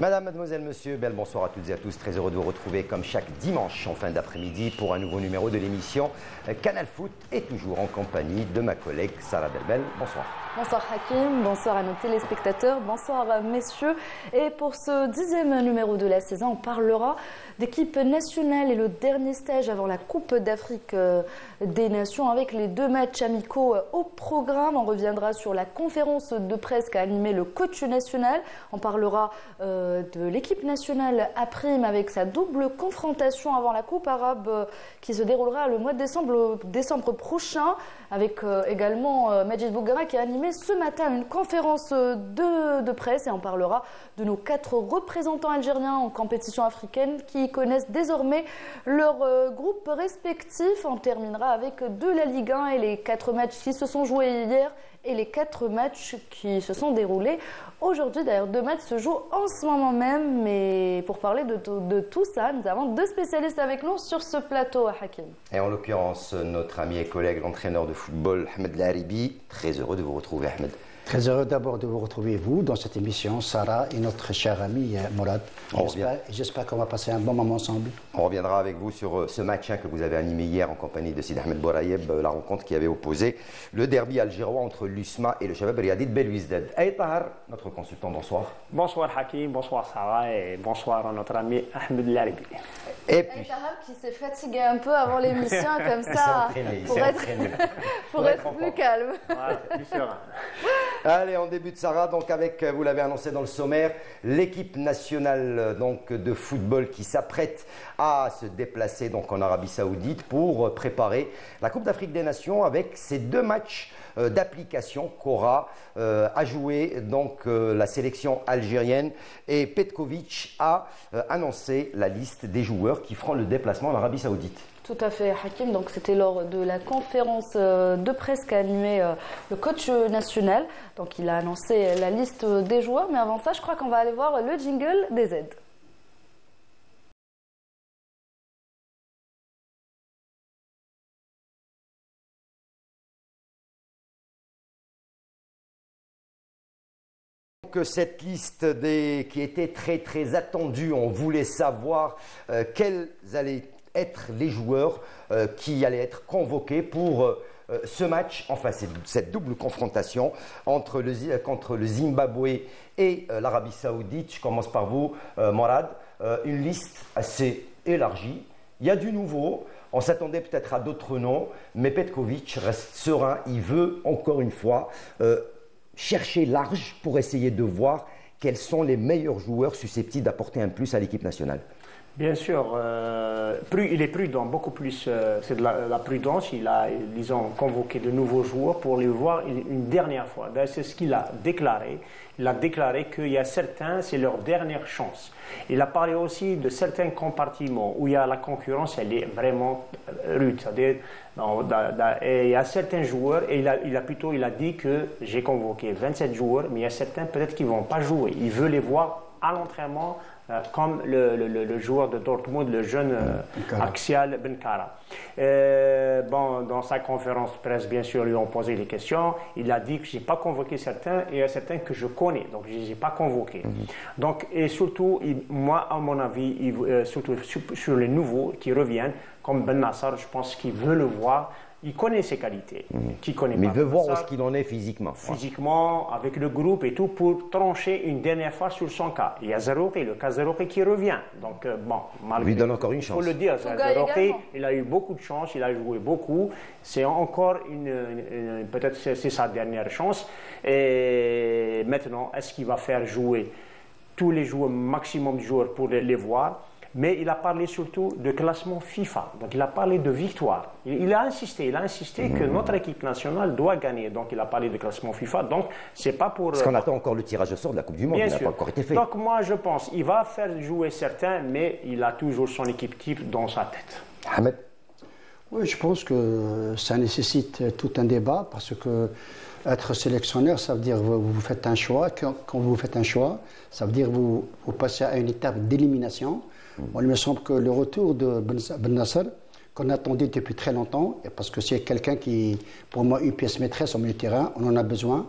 Madame, mademoiselle, monsieur, bel bonsoir à toutes et à tous. Très heureux de vous retrouver comme chaque dimanche en fin d'après-midi pour un nouveau numéro de l'émission Canal Foot et toujours en compagnie de ma collègue Sarah Delbel. Bonsoir. Bonsoir Hakim, bonsoir à nos téléspectateurs, bonsoir messieurs. Et pour ce 10e numéro de la saison, on parlera d'équipe nationale et le dernier stage avant la Coupe d'Afrique des Nations avec les 2 matchs amicaux au programme. On reviendra sur la conférence de presse qu'a animé le coach national. On parlera de l'équipe nationale à prime avec sa double confrontation avant la Coupe arabe qui se déroulera le mois de décembre prochain avec également Majid Bouguera qui a animé ce matin une conférence de presse et on parlera de nos 4 représentants algériens en compétition africaine qui connaissent désormais leur groupe respectif. On terminera avec de la Ligue 1 et les 4 matchs qui se sont joués hier et les 4 matchs qui se sont déroulés aujourd'hui. D'ailleurs, 2 matchs se jouent en ce moment même. Mais pour parler de tout ça, nous avons 2 spécialistes avec nous sur ce plateau, Hakim. Et en l'occurrence, notre ami et collègue, l'entraîneur de football, Ahmed Laribi. Très heureux de vous retrouver, Ahmed. Très heureux d'abord de vous retrouver, vous, dans cette émission, Sarah et notre cher ami Mourad. J'espère qu'on va passer un bon moment ensemble. On reviendra avec vous sur ce match que vous avez animé hier en compagnie de Sid Ahmed Bourayeb, la rencontre qui avait opposé le derby algérois entre l'USMA et le Shabab Riyadi de Belouizdad. Aïe Tahar, notre consultant, bonsoir. Bonsoir Hakim, bonsoir Sarah et bonsoir à notre ami Ahmed Laribi. Et puis Tahar qui s'est fatigué un peu avant l'émission comme ça pour être plus calme. Voilà, plus serein. Allez, on débute Sarah, donc avec, vous l'avez annoncé dans le sommaire, l'équipe nationale donc, de football qui s'apprête à se déplacer donc, en Arabie Saoudite pour préparer la Coupe d'Afrique des Nations avec ces 2 matchs d'application qu'aura à jouer donc, la sélection algérienne. Et Petkovic a annoncé la liste des joueurs qui feront le déplacement en Arabie Saoudite. Tout à fait, Hakim. Donc, c'était lors de la conférence de presse qu'a animé le coach national. Donc, il a annoncé la liste des joueurs. Mais avant ça, je crois qu'on va aller voir le jingle des aides. Que cette liste qui était très attendue, on voulait savoir quels allaient être les joueurs qui allaient être convoqués pour ce match, enfin cette double confrontation entre le Zimbabwe et l'Arabie Saoudite. Je commence par vous, Mourad. Une liste assez élargie. Il y a du nouveau. On s'attendait peut-être à d'autres noms, mais Petkovic reste serein. Il veut encore une fois chercher large pour essayer de voir quels sont les meilleurs joueurs susceptibles d'apporter un plus à l'équipe nationale. Bien sûr, il est prudent, beaucoup plus, c'est de la prudence. Ils ont convoqué de nouveaux joueurs pour les voir une dernière fois. C'est ce qu'il a déclaré. Il a déclaré qu'il y a certains, c'est leur dernière chance. Il a parlé aussi de certains compartiments où il y a la concurrence, elle est vraiment rude. C'est-à-dire, il y a certains joueurs, et il a dit que j'ai convoqué 27 joueurs, mais il y a certains peut-être qui ne vont pas jouer. Il veut les voir à l'entraînement, comme le joueur de Dortmund, le jeune Axial Benkara. Dans sa conférence de presse, bien sûr, lui ont posé des questions. Il a dit que je n'ai pas convoqué certains et il y a certains que je connais, donc je ne les ai pas convoqués. Donc, et surtout, moi, à mon avis, surtout sur les nouveaux qui reviennent, comme Ben Nassar, je pense qu'il veut le voir. Il connaît ses qualités. Mais il veut voir où est-ce qu'il en est physiquement. Physiquement, avec le groupe et tout, pour trancher une dernière fois sur son cas. Il y a Zarouki, le cas Zarouki qui revient. Donc, lui donne encore une chance. Il faut le dire, Zarouki, il a eu beaucoup de chance, il a joué beaucoup. C'est encore peut-être c'est sa dernière chance. Et maintenant, est-ce qu'il va faire jouer tous les joueurs, maximum de joueurs pour les voir? Mais il a parlé surtout de classement FIFA. Donc il a parlé de victoire. Il a insisté que notre équipe nationale doit gagner. Donc il a parlé de classement FIFA. Donc c'est pas pour... Parce qu'on attend encore le tirage au sort de la Coupe du Monde. Bien il sûr. n'a pas encore été fait. Donc moi je pense qu'il va faire jouer certains, mais il a toujours son équipe type dans sa tête. Ahmed? Oui, je pense que ça nécessite tout un débat parce que être sélectionneur, ça veut dire que vous faites un choix. Quand vous faites un choix, ça veut dire que vous passez à une étape d'élimination. Moi, il me semble que le retour de Ben Nassar, qu'on attendait depuis très longtemps, parce que c'est quelqu'un qui, pour moi, une pièce maîtresse au milieu de terrain, on en a besoin.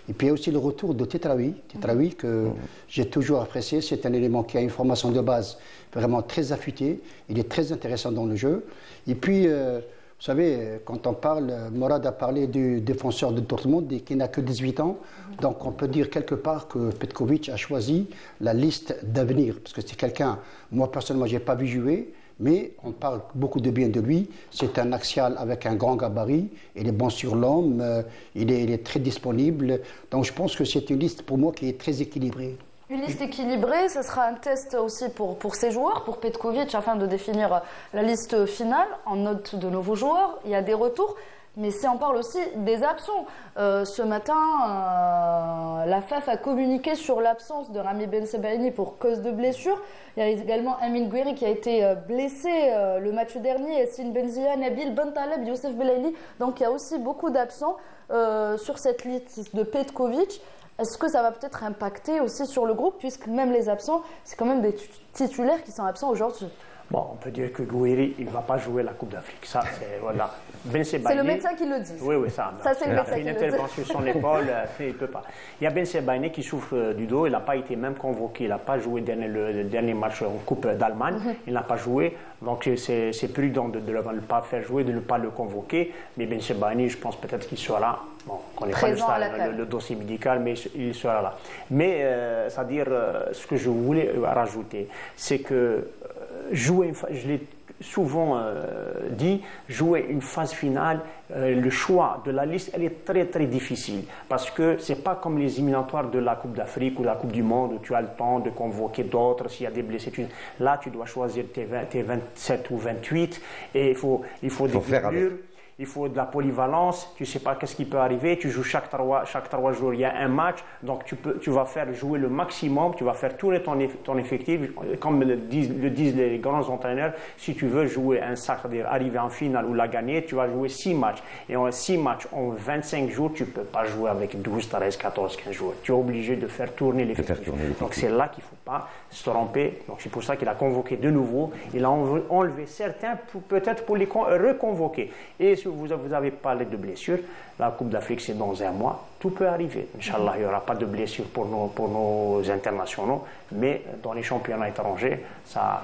Et puis il y a aussi le retour de Tetraoui. Tetraoui que j'ai toujours apprécié. C'est un élément qui a une formation de base vraiment très affûtée. Il est très intéressant dans le jeu. Et puis, vous savez, quand on parle, Morad a parlé du défenseur de Dortmund qui n'a que 18 ans. Donc on peut dire quelque part que Petkovic a choisi la liste d'avenir. Parce que c'est quelqu'un, moi personnellement, je n'ai pas vu jouer. Mais on parle beaucoup de bien de lui. C'est un axial avec un grand gabarit. Il est bon sur l'homme. Il est très disponible. Donc je pense que c'est une liste pour moi qui est très équilibrée. Une liste équilibrée, ce sera un test aussi pour ces joueurs, pour Petkovic, afin de définir la liste finale en note de nouveaux joueurs. Il y a des retours, mais si on parle aussi des absents. Ce matin, la FAF a communiqué sur l'absence de Rami Bensebaini pour cause de blessure. Il y a également Amin Gouiri qui a été blessé le match dernier, Yassine Benzia, Nabil Bentaleb, Youssef Belaili. Donc il y a aussi beaucoup d'absents sur cette liste de Petkovic. Est-ce que ça va peut-être impacter aussi sur le groupe, puisque même les absents, c'est quand même des titulaires qui sont absents aujourd'hui? Bon, on peut dire que Gouiri, il ne va pas jouer la Coupe d'Afrique. Ça, c'est voilà. C'est le médecin qui le dit. Oui, ça. C'est le médecin qui le dit. Il a fait une intervention sur son épaule, il ne peut pas. Il y a Bensebaini qui souffre du dos, il n'a pas été même convoqué, il n'a pas joué le dernier match en Coupe d'Allemagne, il n'a pas joué. Donc c'est prudent de ne pas faire jouer, de ne pas le convoquer. Mais Bensebaini, je pense peut-être qu'il sera là. Bon, on ne connaît pas le dossier médical, mais il sera là. Mais, c'est-à-dire, ce que je voulais rajouter, c'est que jouer, je l'ai souvent dit, jouer une phase finale, le choix de la liste, elle est très très difficile parce que c'est pas comme les éliminatoires de la Coupe d'Afrique ou la Coupe du Monde où tu as le temps de convoquer d'autres s'il y a des blessés. Là, tu dois choisir tes 27 ou 28 et il faut des figures. Il faut de la polyvalence, tu ne sais pas qu'est-ce qui peut arriver, tu joues chaque trois jours, il y a un match, donc tu vas faire jouer le maximum, tu vas faire tourner ton effectif, comme le disent les grands entraîneurs, si tu veux jouer un sac, c'est-à-dire arriver en finale ou la gagner, tu vas jouer 6 matchs. Et en 6 matchs, en 25 jours, tu ne peux pas jouer avec 12, 13, 14, 15 jours. Tu es obligé de faire tourner l'effectif. Donc c'est là qu'il ne faut pas se tromper. Donc c'est pour ça qu'il a convoqué de nouveau, il a enlevé certains, peut-être pour les reconvoquer. Et vous avez parlé de blessures. La Coupe d'Afrique, c'est dans un mois. Tout peut arriver. Inch'Allah, il n'y aura pas de blessures pour nos internationaux. Mais dans les championnats étrangers, ça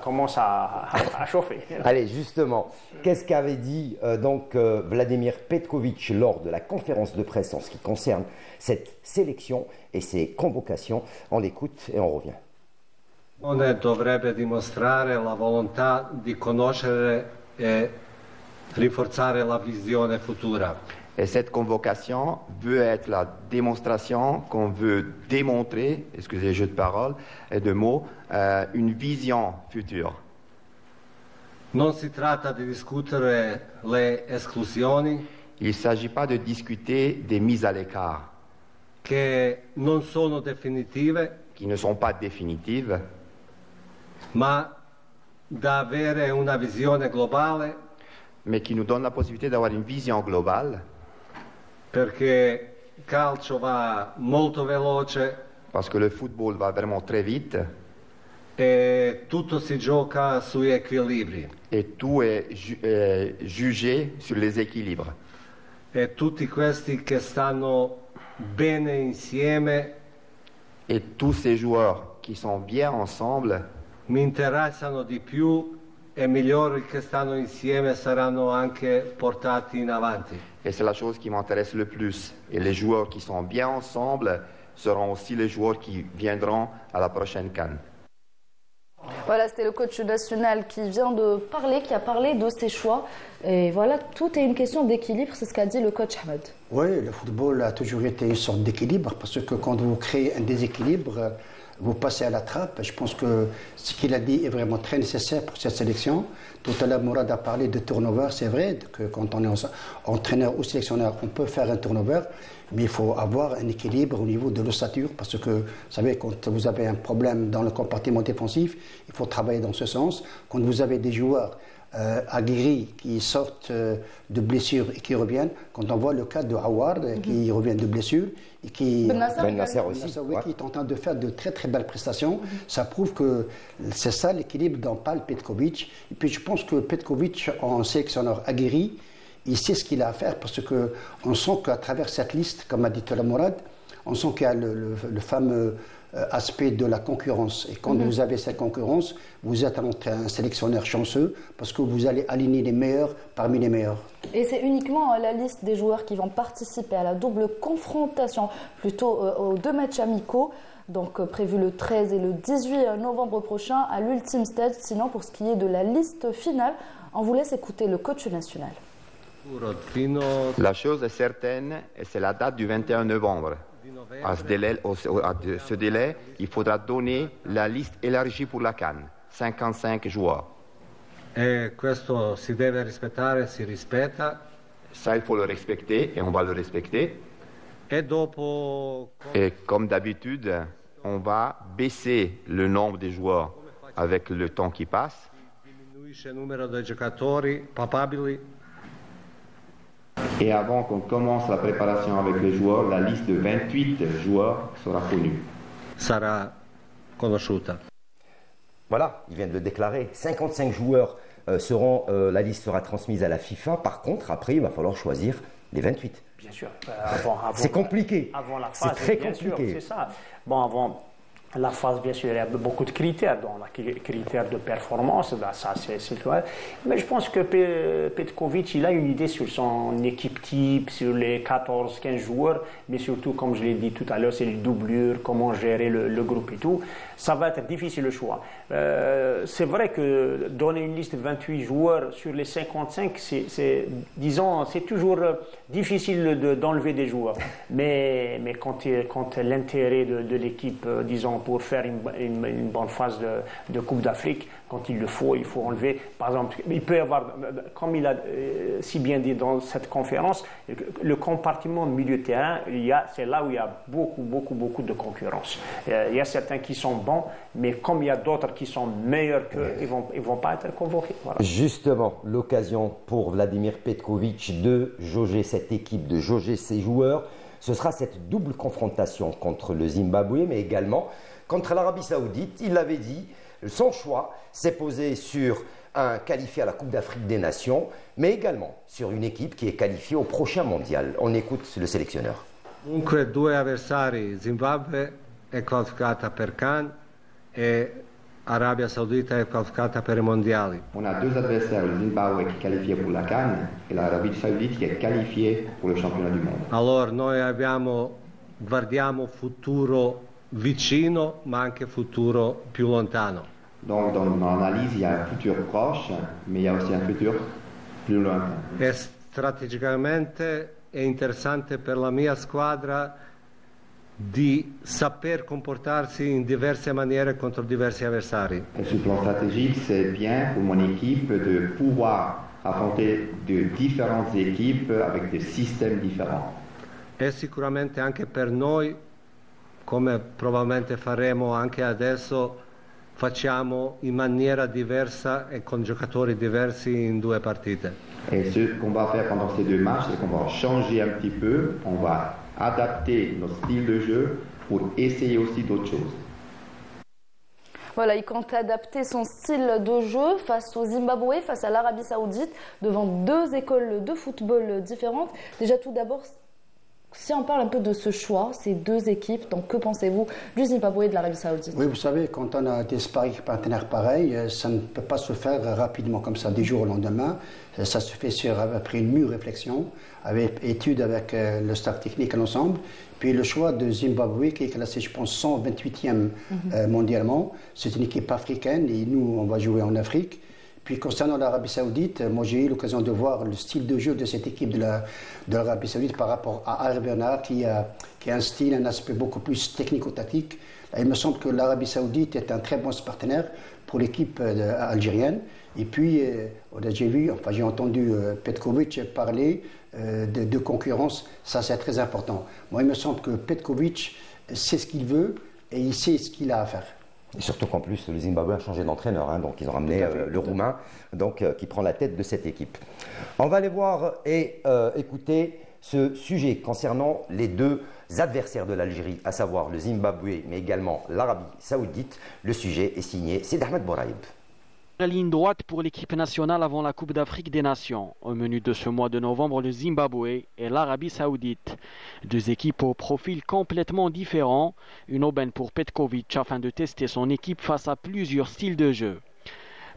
commence à chauffer. Allez, justement, qu'est-ce qu'avait dit Vladimir Petkovic lors de la conférence de presse en ce qui concerne cette sélection et ses convocations? On l'écoute et on revient. On dovrebbe dimostrare la volontà di conoscere e rinforzare la visione futura. Et cette convocation veut être la démonstration qu'on veut démontrer, excusez le jeu de paroles et de mots, une vision future. Non si tratta di discutere le esclusioni. Il ne s'agit pas de discuter des mises à l'écart. Che non sono definitive. Qui ne sont pas définitives. Ma da avere una visione globale. Mais qui nous donne la possibilité d'avoir une vision globale. Perché calcio va molto veloce. Parce que le football va vraiment très vite. E tutto si gioca sugli equilibri. Et tout est jugé sur les équilibres. E tutti questi che stanno bene insieme. Et tous ces joueurs qui sont bien ensemble. Mi interessano di più. E migliori che stanno insieme saranno anche portati in avanti. Et c'est la chose qui m'intéresse le plus. Et les joueurs qui sont bien ensemble seront aussi les joueurs qui viendront à la prochaine CAN. Voilà, c'était le coach national qui vient de parler, qui a parlé de ses choix. Et voilà, tout est une question d'équilibre, c'est ce qu'a dit le coach Ahmed. Oui, le football a toujours été une sorte d'équilibre, parce que quand vous créez un déséquilibre, vous passez à la trappe. Je pense que ce qu'il a dit est vraiment très nécessaire pour cette sélection. Tout à l'heure, Morad a parlé de turnover. C'est vrai que quand on est entraîneur ou sélectionneur, on peut faire un turnover, mais il faut avoir un équilibre au niveau de l'ossature, parce que, vous savez, quand vous avez un problème dans le compartiment défensif, il faut travailler dans ce sens. Quand vous avez des joueurs aguerris qui sortent de blessures et qui reviennent, quand on voit le cas de Howard qui revient de blessures et qui Ben Nasser aussi, qui est en train de faire de très très belles prestations, ça prouve que c'est ça l'équilibre dont parle Petkovic. Et puis je pense que Petkovic, en sélectionneur aguerri, il sait ce qu'il a à faire parce qu'on sent qu'à travers cette liste, comme a dit Tola Mourad, on sent qu'il y a le fameux aspect de la concurrence. Et quand vous avez cette concurrence, vous êtes un sélectionneur chanceux parce que vous allez aligner les meilleurs parmi les meilleurs. Et c'est uniquement la liste des joueurs qui vont participer à la double confrontation, plutôt aux 2 matchs amicaux, donc prévu le 13 et le 18 novembre prochain à l'ultime stade. Sinon, pour ce qui est de la liste finale, on vous laisse écouter le coach national. La chose est certaine, et c'est la date du 21 novembre. À ce délai, il faudra donner la liste élargie pour la CAN, 55 joueurs. E questo si deve rispettare, si rispetta. Ça, il faut le respecter et on va le respecter. E dopo... Et comme d'habitude, on va baisser le nombre de joueurs avec le temps qui passe. Diminuisce il numero dei giocatori papabili. Et avant qu'on commence la préparation avec les joueurs, la liste de 28 joueurs sera connue. Sarà conosciuta. Voilà, il vient de le déclarer. 55 joueurs seront, la liste sera transmise à la FIFA. Par contre, après, il va falloir choisir les 28. Bien sûr. C'est compliqué. Avant la phase, c'est très bien compliqué. sûr, c'est ça. Bon, avant la phase, bien sûr, il y a beaucoup de critères, dont les critères de performance, là, ça c'est clair. Mais je pense que Petkovic, il a une idée sur son équipe type, sur les 14-15 joueurs, mais surtout, comme je l'ai dit tout à l'heure, c'est les doublures, comment gérer le groupe et tout. Ça va être difficile le choix. C'est vrai que donner une liste de 28 joueurs sur les 55, c'est toujours difficile d'enlever des joueurs. Mais quand l'intérêt de l'équipe, disons, pour faire une bonne phase de Coupe d'Afrique, quand il faut enlever. Par exemple, il peut y avoir, comme il a si bien dit dans cette conférence, le compartiment milieu de terrain, c'est là où il y a beaucoup de concurrence. Il y a certains qui sont bons, mais comme il y a d'autres qui sont meilleurs qu'eux, ils vont pas être convoqués. Voilà. Justement, l'occasion pour Vladimir Petkovic de jauger cette équipe, de jauger ses joueurs. Ce sera cette double confrontation contre le Zimbabwe, mais également contre l'Arabie Saoudite. Il l'avait dit, son choix s'est posé sur un qualifié à la Coupe d'Afrique des Nations, mais également sur une équipe qui est qualifiée au prochain mondial. On écoute le sélectionneur. Dunque, 2 avversari, Zimbabwe è qualificata per CAN e Arabia Saudita è qualificata per i mondiali. On a 2 adversaires, le Zimbabwe qui est qualifié pour la CAN et l'Arabie Saoudite qui est qualifiée pour le championnat du monde. Allora, noi guardiamo futuro vicino, ma anche futuro più lontano. Donc, dans l'analyse, il y a un futur proche, mais il y a aussi un futur plus lointain. E strategicamente è interessante per la mia squadra di saper comportarsi in diverse maniere contro diversi avversari. Et sur le plan stratégique, c'est bien pour mon équipe de pouvoir affronter de différentes équipes avec des systèmes différents. E sicuramente anche per noi, come probabilmente faremo anche adesso, facciamo in maniera diversa e con giocatori diversi in 2 partite. Et ce qu'on va faire pendant ces 2 matchs, c'est qu'on va changer un petit peu, on va adapter notre style de jeu pour essayer aussi d'autres choses. Voilà, il compte adapter son style de jeu face au Zimbabwe, face à l'Arabie Saoudite, devant 2 écoles de football différentes. Déjà, tout d'abord, si on parle un peu de ce choix, ces 2 équipes, donc que pensez-vous du Zimbabwe et de l'Arabie Saoudite? Oui, vous savez, quand on a des partenaires pareils, ça ne peut pas se faire rapidement comme ça, du jour au lendemain. Ça se fait après une mûre réflexion, avec étude avec le staff technique à l'ensemble. Puis le choix de Zimbabwe, qui est classé, je pense, 128e mondialement. C'est une équipe africaine et nous, on va jouer en Afrique. Puis concernant l'Arabie Saoudite, moi j'ai eu l'occasion de voir le style de jeu de cette équipe de l'Arabie Saoudite par rapport à Hervé Renard qui a un style, un aspect beaucoup plus technico-tactique. Il me semble que l'Arabie Saoudite est un très bon partenaire pour l'équipe algérienne. Et puis, j'ai entendu Petkovic parler de concurrence, ça c'est très important. Moi il me semble que Petkovic sait ce qu'il veut et il sait ce qu'il a à faire. Et surtout qu'en plus, le Zimbabwe a changé d'entraîneur, hein, donc ils ont ramené le Roumain, donc, qui prend la tête de cette équipe. On va aller voir et écouter ce sujet concernant les 2 adversaires de l'Algérie, à savoir le Zimbabwe, mais également l'Arabie Saoudite. Le sujet est signé Sid Ahmed Bouraïb. La ligne droite pour l'équipe nationale avant la Coupe d'Afrique des Nations. Au menu de ce mois de novembre, le Zimbabwe et l'Arabie Saoudite. Deux équipes au profil complètement différent. Une aubaine pour Petkovic afin de tester son équipe face à plusieurs styles de jeu.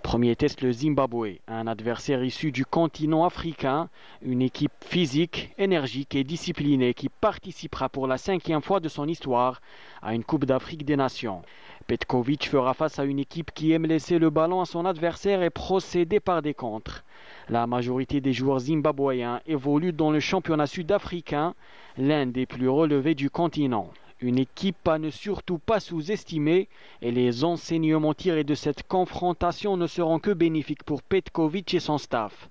Premier test, le Zimbabwe, un adversaire issu du continent africain, une équipe physique, énergique et disciplinée qui participera pour la 5e fois de son histoire à une Coupe d'Afrique des Nations. Petkovic fera face à une équipe qui aime laisser le ballon à son adversaire et procéder par des contres. La majorité des joueurs zimbabwéens évoluent dans le championnat sud-africain, l'un des plus relevés du continent. Une équipe à ne surtout pas sous-estimer et les enseignements tirés de cette confrontation ne seront que bénéfiques pour Petkovic et son staff.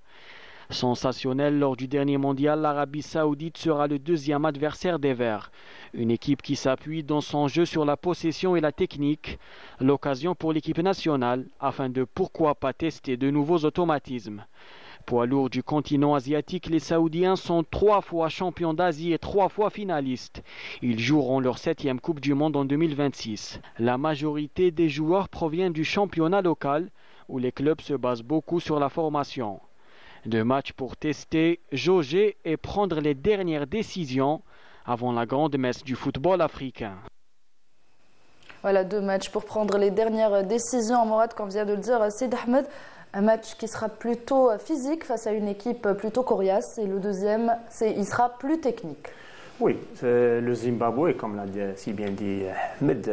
Sensationnel lors du dernier mondial, l'Arabie Saoudite sera le deuxième adversaire des Verts. Une équipe qui s'appuie dans son jeu sur la possession et la technique. L'occasion pour l'équipe nationale afin de pourquoi pas tester de nouveaux automatismes. Poids lourd du continent asiatique, les Saoudiens sont 3 fois champions d'Asie et 3 fois finalistes. Ils joueront leur 7e Coupe du Monde en 2026. La majorité des joueurs provient du championnat local où les clubs se basent beaucoup sur la formation. 2 matchs pour tester, jauger et prendre les dernières décisions avant la grande messe du football africain. Voilà, 2 matchs pour prendre les dernières décisions. Mourad, comme vient de le dire Sid Ahmed, un match qui sera plutôt physique face à une équipe plutôt coriace. Et le deuxième, il sera plus technique. Oui, le Zimbabwe, comme l'a si bien dit Ahmed,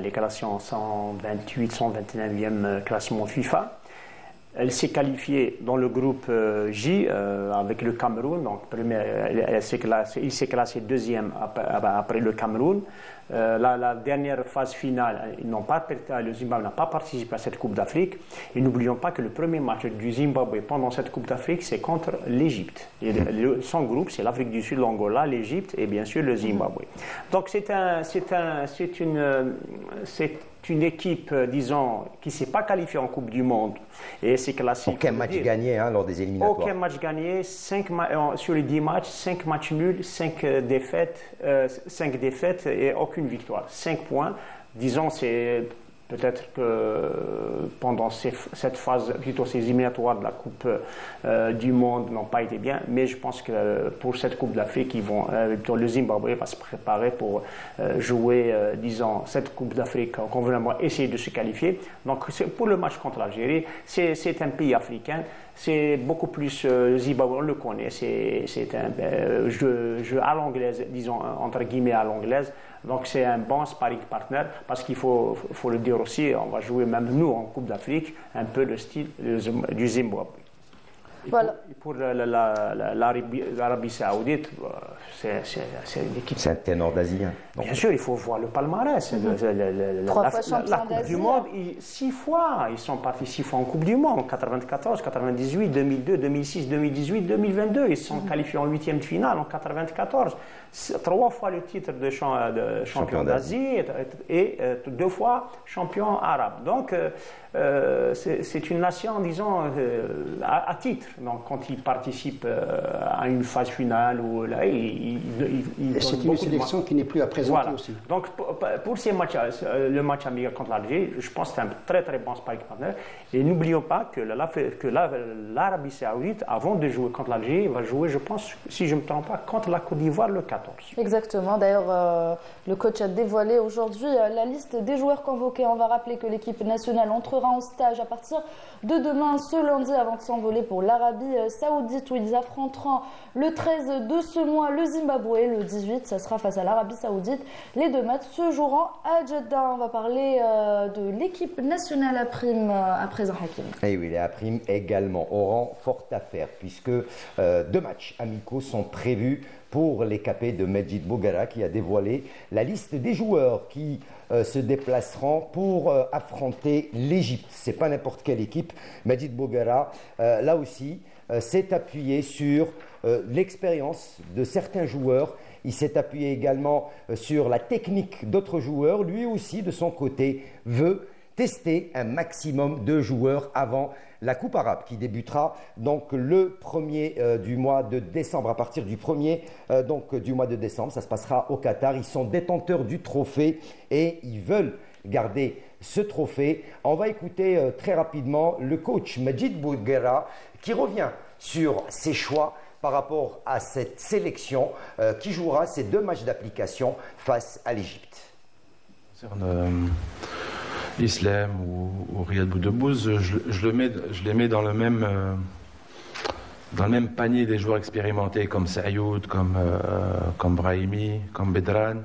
les classements 128, 129e classement FIFA. Elle s'est qualifiée dans le groupe J avec le Cameroun. Donc, il s'est classé deuxième après le Cameroun. La dernière phase finale, le Zimbabwe n'a pas participé à cette Coupe d'Afrique. Et n'oublions pas que le premier match du Zimbabwe pendant cette Coupe d'Afrique, c'est contre l'Égypte. Son groupe, c'est l'Afrique du Sud, l'Angola, l'Égypte et bien sûr le Zimbabwe. Donc c'est une équipe, disons, qui ne s'est pas qualifiée en Coupe du Monde et s'est classée. Aucun match gagné lors des éliminatoires. Aucun match gagné, sur les 10 matchs, 5 matchs nuls, 5 défaites et aucune victoire. 5 points. Disons, c'est peut-être que pendant cette phase, plutôt ces éliminatoires de la Coupe du Monde n'ont pas été bien, mais je pense que pour cette Coupe d'Afrique, le Zimbabwe va se préparer pour jouer, disons, cette Coupe d'Afrique convenablement, essayer de se qualifier. Donc pour le match contre l'Algérie, c'est un pays africain. C'est beaucoup plus, Zimbabwe, on le connaît, c'est un jeu à l'anglaise, disons, entre guillemets à l'anglaise. Donc c'est un bon sparring partner parce qu'il faut le dire aussi, on va jouer même nous en Coupe d'Afrique, un peu le style du Zimbabwe. Voilà. Pour l'Arabie Saoudite, c'est une équipe. C'est un ténor d'Asie. Bien sûr, il faut voir le palmarès. 3 fois champion la Coupe du Monde, 6 fois. Ils sont partis 6 fois en Coupe du Monde. 94, 98, 2002, 2006, 2018, 2022. Ils sont qualifiés en 8e de finale en 94. 3 fois le titre de champion d'Asie et 2 fois champion arabe. Donc, c'est une nation, disons, à titre. Donc, quand ils participent à une phase finale, c'est une sélection qui n'est plus à présenter aussi. Donc, pour ces matchs, le match amical contre l'Algérie, je pense que c'est un très très bon sparring partner. Et n'oublions pas que l'Arabie Saoudite, avant de jouer contre l'Algérie, va jouer, je pense, si je ne me trompe pas, contre la Côte d'Ivoire le 14. Exactement. D'ailleurs, le coach a dévoilé aujourd'hui la liste des joueurs convoqués. On va rappeler que l'équipe nationale entrera en stage à partir de demain, ce lundi, avant de s'envoler pour l'Arabie Saoudite, où ils affronteront le 13 de ce mois le Zimbabwe. Le 18, ça sera face à l'Arabie Saoudite. Les 2 matchs se joueront à Jeddah. On va parler de l'équipe nationale à prime à présent, Hakim. Et oui, les A-Prime également auront fort à faire, puisque 2 matchs amicaux sont prévus pour les capés de Medjid Bogara, qui a dévoilé la liste des joueurs qui se déplaceront pour affronter l'Égypte. Ce n'est pas n'importe quelle équipe. Medjid Bogara, là aussi, s'est appuyé sur l'expérience de certains joueurs. Il s'est appuyé également sur la technique d'autres joueurs. Lui aussi, de son côté, veut tester un maximum de joueurs avant la Coupe arabe qui débutera donc le 1er du mois de décembre. À partir du 1er du mois de décembre, ça se passera au Qatar. Ils sont détenteurs du trophée et ils veulent garder ce trophée. On va écouter très rapidement le coach Majid Bouguera qui revient sur ses choix par rapport à cette sélection qui jouera ces 2 matchs d'application face à l'Égypte. Concernant Islam ou Riyad Boudebouz, je les mets dans le même panier des joueurs expérimentés comme Sayoud, comme Brahimi, comme Bedran.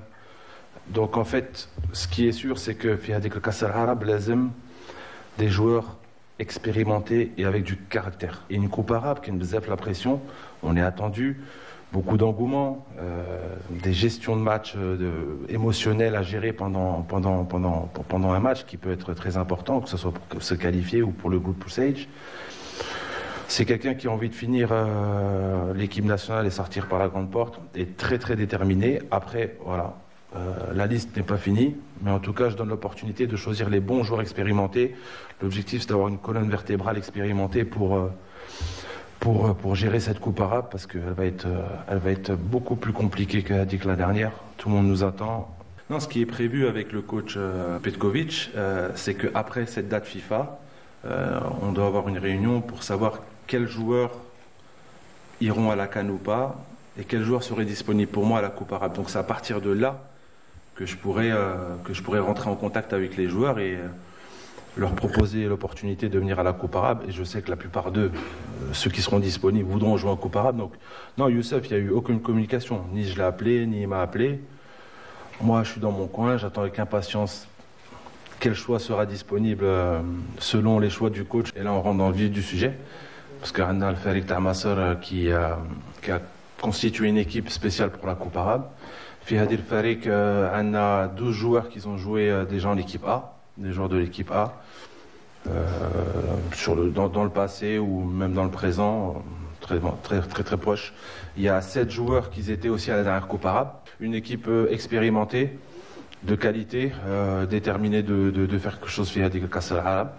Donc en fait, ce qui est sûr, c'est que Fihadik al-Kassar Arab, lazim des joueurs expérimentés et avec du caractère. Et une coupe arabe qui a la pression, on est attendu, beaucoup d'engouement, des gestions de match émotionnelles à gérer pendant un match qui peut être très important, que ce soit pour se qualifier ou pour le groupe stage. C'est quelqu'un qui a envie de finir l'équipe nationale et sortir par la grande porte, est très très déterminé. Après, voilà, la liste n'est pas finie, mais en tout cas, je donne l'opportunité de choisir les bons joueurs expérimentés. L'objectif, c'est d'avoir une colonne vertébrale expérimentée pour gérer cette coupe arabe, parce qu'elle va être beaucoup plus compliquée que la dernière. Tout le monde nous attend. Non, ce qui est prévu avec le coach Petkovic, c'est qu'après cette date FIFA, on doit avoir une réunion pour savoir quels joueurs iront à la CAN ou pas, et quels joueurs seraient disponibles pour moi à la coupe arabe. Donc c'est à partir de là que je pourrais rentrer en contact avec les joueurs et leur proposer l'opportunité de venir à la coupe arabe. Et je sais que la plupart d'eux, ceux qui seront disponibles, voudront jouer en coupe arabe. Donc non, Youssef, il n'y a eu aucune communication. Ni je l'ai appelé, ni il m'a appelé. Moi, je suis dans mon coin, j'attends avec impatience quel choix sera disponible selon les choix du coach. Et là, on rentre dans le vif du sujet, parce qu'on a le Farik Tamassar qui a constitué une équipe spéciale pour la coupe arabe. Fihadi el Farik, on a 12 joueurs qui ont joué déjà en équipe A, des joueurs de l'équipe A, dans le passé ou même dans le présent, très proche. Il y a 7 joueurs qui étaient aussi à la dernière coupe arabe. Une équipe expérimentée, de qualité, déterminée de faire quelque chose Fihadi el Arabe.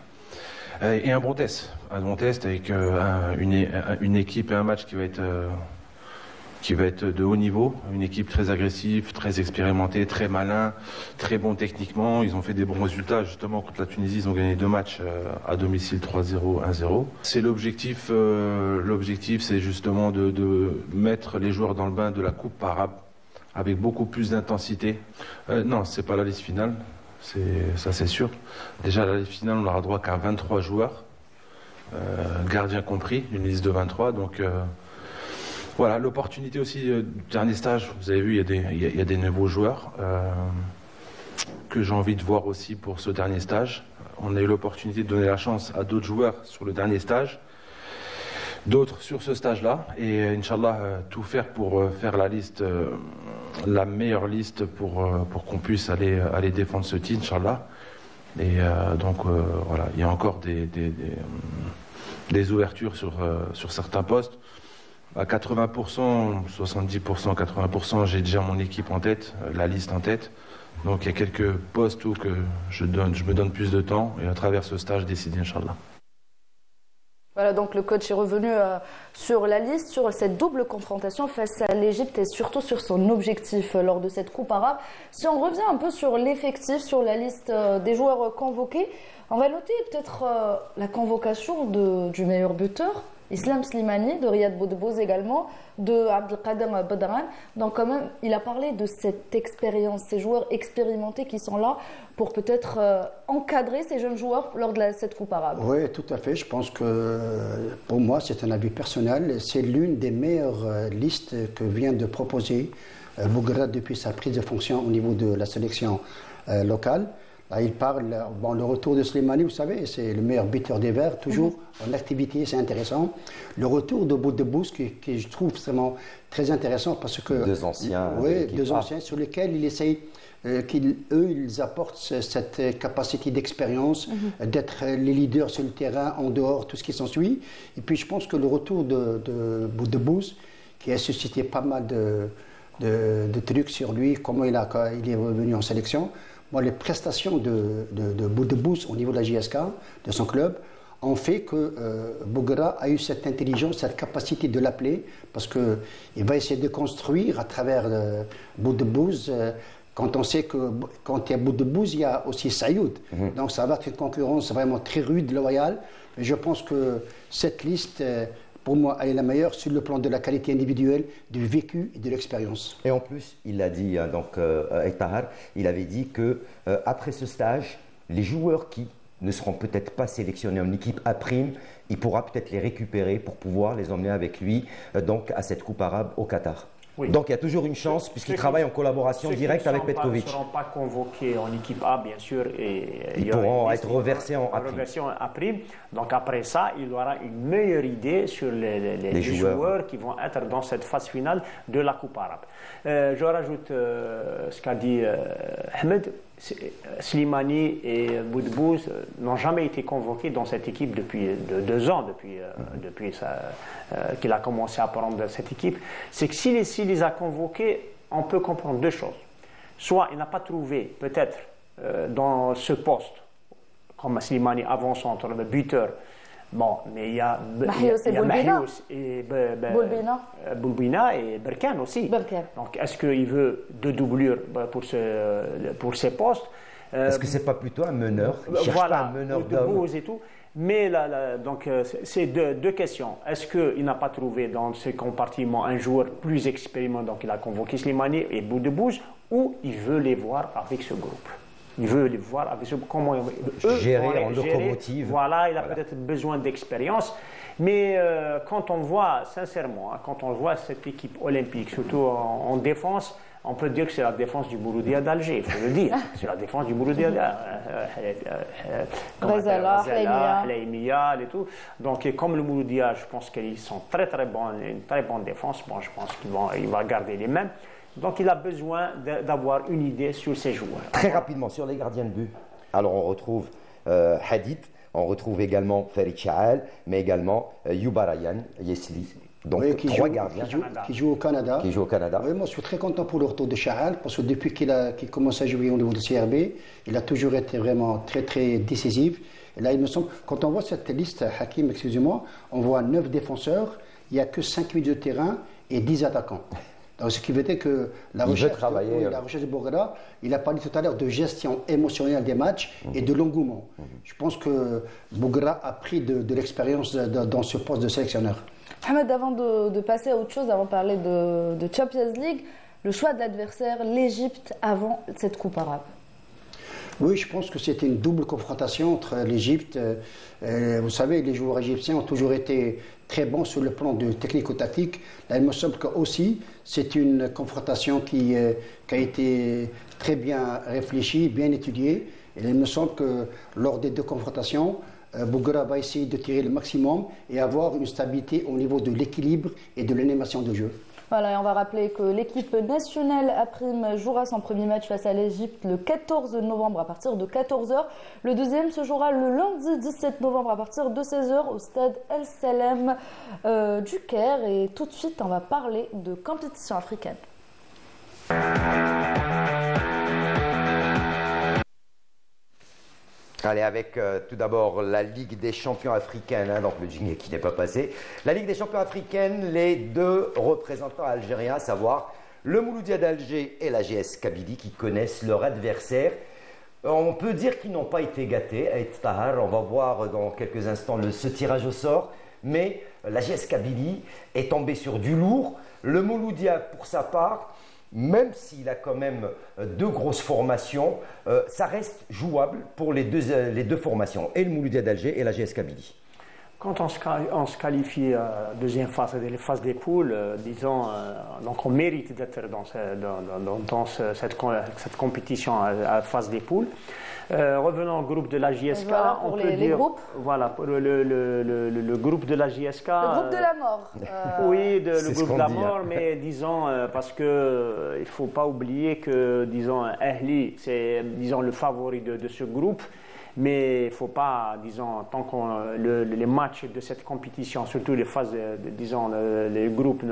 Et un bon test avec une équipe et un match qui va être de haut niveau, une équipe très agressive, très expérimentée, très malin, très bon techniquement. Ils ont fait des bons résultats justement contre la Tunisie, ils ont gagné 2 matchs à domicile 3-0, 1-0. C'est l'objectif c'est justement de mettre les joueurs dans le bain de la coupe arabe avec beaucoup plus d'intensité. Non, c'est pas la liste finale. Ça c'est sûr. Déjà la liste finale, on n'aura droit qu'à 23 joueurs, gardiens compris, une liste de 23. Donc voilà, l'opportunité aussi du dernier stage. Vous avez vu, il y a des nouveaux joueurs que j'ai envie de voir aussi pour ce dernier stage. On a eu l'opportunité de donner la chance à d'autres joueurs sur le dernier stage, d'autres sur ce stage-là, et Inch'Allah tout faire pour faire la liste, la meilleure liste pour qu'on puisse aller défendre ce titre, Inch'Allah. Et donc voilà, il y a encore des ouvertures sur certains postes. À 80%, 70%, 80%, j'ai déjà mon équipe en tête, la liste en tête. Donc il y a quelques postes où que je me donne plus de temps, et à travers ce stage décider, Inch'Allah. Voilà, donc le coach est revenu sur la liste, sur cette double confrontation face à l'Égypte et surtout sur son objectif lors de cette coupe arabe. Si on revient un peu sur l'effectif, sur la liste des joueurs convoqués, on va noter peut-être la convocation du meilleur buteur, Islam Slimani, de Riyad Boudebouz également, de Abdelkader Bedran. Donc quand même, il a parlé de cette expérience, ces joueurs expérimentés qui sont là pour peut-être encadrer ces jeunes joueurs lors de cette coupe arabe. Oui, tout à fait. Je pense que pour moi, c'est un avis personnel. C'est l'une des meilleures listes que vient de proposer Bouguera depuis sa prise de fonction au niveau de la sélection locale. Là, il parle, le retour de Slimani, vous savez, c'est le meilleur buteur des Verts, toujours en activité, c'est intéressant. Le retour de Boudebouz, qui je trouve vraiment très intéressant parce que... Deux anciens. Oui, deux anciens sur lesquels il essaye, ils apportent cette capacité d'expérience, d'être les leaders sur le terrain, en dehors, tout ce qui s'ensuit. Et puis je pense que le retour de Boudebouz, qui a suscité pas mal de trucs sur lui, comment il est revenu en sélection. Moi, les prestations de Boudebouz au niveau de la JSK, de son club, ont fait que Bouguera a eu cette intelligence, cette capacité de l'appeler, parce qu'il va essayer de construire à travers Boudebouz Quand on sait que quand il y a Boudebouz, il y a aussi Sayoud. Donc ça va être une concurrence vraiment très rude, loyale. Et je pense que cette liste, pour moi, elle est la meilleure sur le plan de la qualité individuelle, du vécu et de l'expérience. Et en plus, il l'a dit, hein, donc Tahar, il avait dit que après ce stage, les joueurs qui ne seront peut-être pas sélectionnés en équipe A', il pourra peut-être les récupérer pour pouvoir les emmener avec lui donc à cette Coupe arabe au Qatar. Oui. Donc il y a toujours une chance puisqu'il travaille en collaboration directe avec Petkovic. Ceux qui ne seront pas convoqués en équipe A, bien sûr, et ils pourront être reversés en A'. Donc après ça, il aura une meilleure idée sur les joueurs qui vont être dans cette phase finale de la Coupe arabe. Je rajoute ce qu'a dit Ahmed. Slimani et Boudebouz n'ont jamais été convoqués dans cette équipe depuis 2 ans, depuis qu'il a commencé à prendre cette équipe. C'est que s'il les a convoqués, on peut comprendre 2 choses. Soit il n'a pas trouvé, peut-être, dans ce poste, comme Slimani avant-centre, le buteur. Bon, mais il y a Boulbina et Berkane aussi. Donc, est-ce qu'il veut 2 doublures pour ces postes? Est-ce que c'est pas plutôt un meneur? Il cherche pas un meneur d'homme et tout. Mais donc, c'est 2 questions. Est-ce qu'il n'a pas trouvé dans ce compartiment un joueur plus expérimenté, donc il a convoqué Slimani et Boudebouz, ou il veut les voir avec ce groupe? Il veut les voir avec comment gérer en locomotive. Voilà, il a peut-être besoin d'expérience. Mais quand on voit, sincèrement, quand on voit cette équipe olympique, surtout en défense, on peut dire que c'est la défense du Mouloudia d'Alger, il faut le dire. C'est la défense du Mouloudia d'Alger. Et tout. Donc, comme le Mouloudia, je pense qu'ils sont très bons, une très bonne défense. Bon, je pense qu'il va garder les mêmes. Donc il a besoin d'avoir une idée sur ses joueurs. Très rapidement, sur les gardiens de but. Alors on retrouve Hadid, on retrouve également Farid Chaal, mais également Youbarayan, Yesli. Donc oui, 3 gardiens qui jouent au Canada. Oui, moi je suis très content pour le retour de Chaal, parce que depuis qu'il commence à jouer au niveau du CRB, il a toujours été vraiment très décisif. Et là il me semble, quand on voit cette liste, Hakim, excusez-moi, on voit 9 défenseurs, il n'y a que 5 milieux de terrain et 10 attaquants. Donc, ce qui veut dire que la recherche de Bougara, il a parlé tout à l'heure de gestion émotionnelle des matchs et de l'engouement. Je pense que Bougara a pris de l'expérience dans ce poste de sélectionneur. Ahmed, avant de passer à autre chose, avant de parler de Champions League, le choix de l'adversaire, l'Égypte, avant cette Coupe arabe. Oui, je pense que c'était une double confrontation entre l'Égypte. Vous savez, les joueurs égyptiens ont toujours été très bons sur le plan de technico-tactique. Là, il me semble que aussi c'est une confrontation qui a été très bien réfléchie, bien étudiée. Et il me semble que lors des 2 confrontations, Bougara va essayer de tirer le maximum et avoir une stabilité au niveau de l'équilibre et de l'animation de jeu. Voilà, et on va rappeler que l'équipe nationale A' jouera son premier match face à l'Égypte le 14 novembre à partir de 14h. Le deuxième se jouera le lundi 17 novembre à partir de 16h au stade El Salem du Caire. Et tout de suite, on va parler de compétition africaine. Allez, avec tout d'abord la Ligue des champions africaine, hein, donc le jingle qui n'est pas passé. La Ligue des champions africaine, les 2 représentants algériens, à savoir le Mouloudia d'Alger et la GS Kabylie, qui connaissent leur adversaire. On peut dire qu'ils n'ont pas été gâtés. Avec Tahar, on va voir dans quelques instants ce tirage au sort. Mais la GS Kabylie est tombée sur du lourd. Le Mouloudia, pour sa part, même s'il a quand même 2 grosses formations, ça reste jouable pour les deux formations, et le Mouloudia d'Alger et la GS Kabylie. Quand on se qualifie deuxième phase, les phases des poules, disons, donc on mérite d'être dans cette compétition à phase des poules. Revenons au groupe de la JSK, voilà, on peut dire, groupes. Voilà, pour le groupe de la JSK. Le groupe de la mort. Oui, le groupe de la mort, mais disons, parce que il faut pas oublier que, disons, Ahli, c'est, disons, le favori de ce groupe. Mais il ne faut pas, disons, tant que les matchs de cette compétition, surtout les phases, disons, les groupes,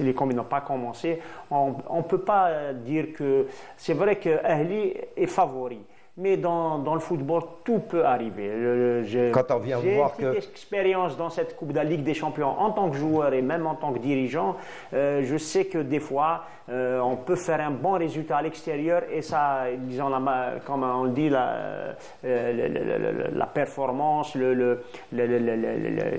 les combis n'ont pas commencé, on ne peut pas dire que... C'est vrai que Ahli est favori, mais dans le football, tout peut arriver. Quand on vient voir que... J'ai une expérience dans cette Coupe de la Ligue des Champions en tant que joueur et même en tant que dirigeant. Je sais que des fois, on peut faire un bon résultat à l'extérieur et ça, disons, comme on le dit, la performance,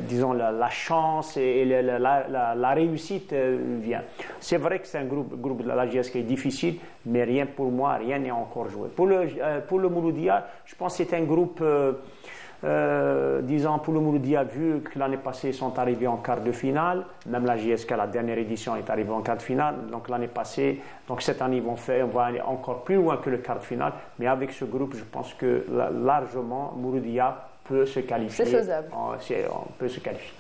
disons, la chance et la réussite vient. C'est vrai que c'est un groupe de la JS qui est difficile, mais rien pour moi, rien n'est encore joué. Pour le Mouloudia, je pense que c'est un groupe, disons, pour le Mouloudia, vu que l'année passée, ils sont arrivés en quart de finale, même la JSK, la dernière édition, est arrivée en quart de finale, donc l'année passée, donc cette année, on va aller encore plus loin que le quart de finale, mais avec ce groupe, je pense que largement, Mouloudia peut se qualifier. C'est faisable. On peut se qualifier.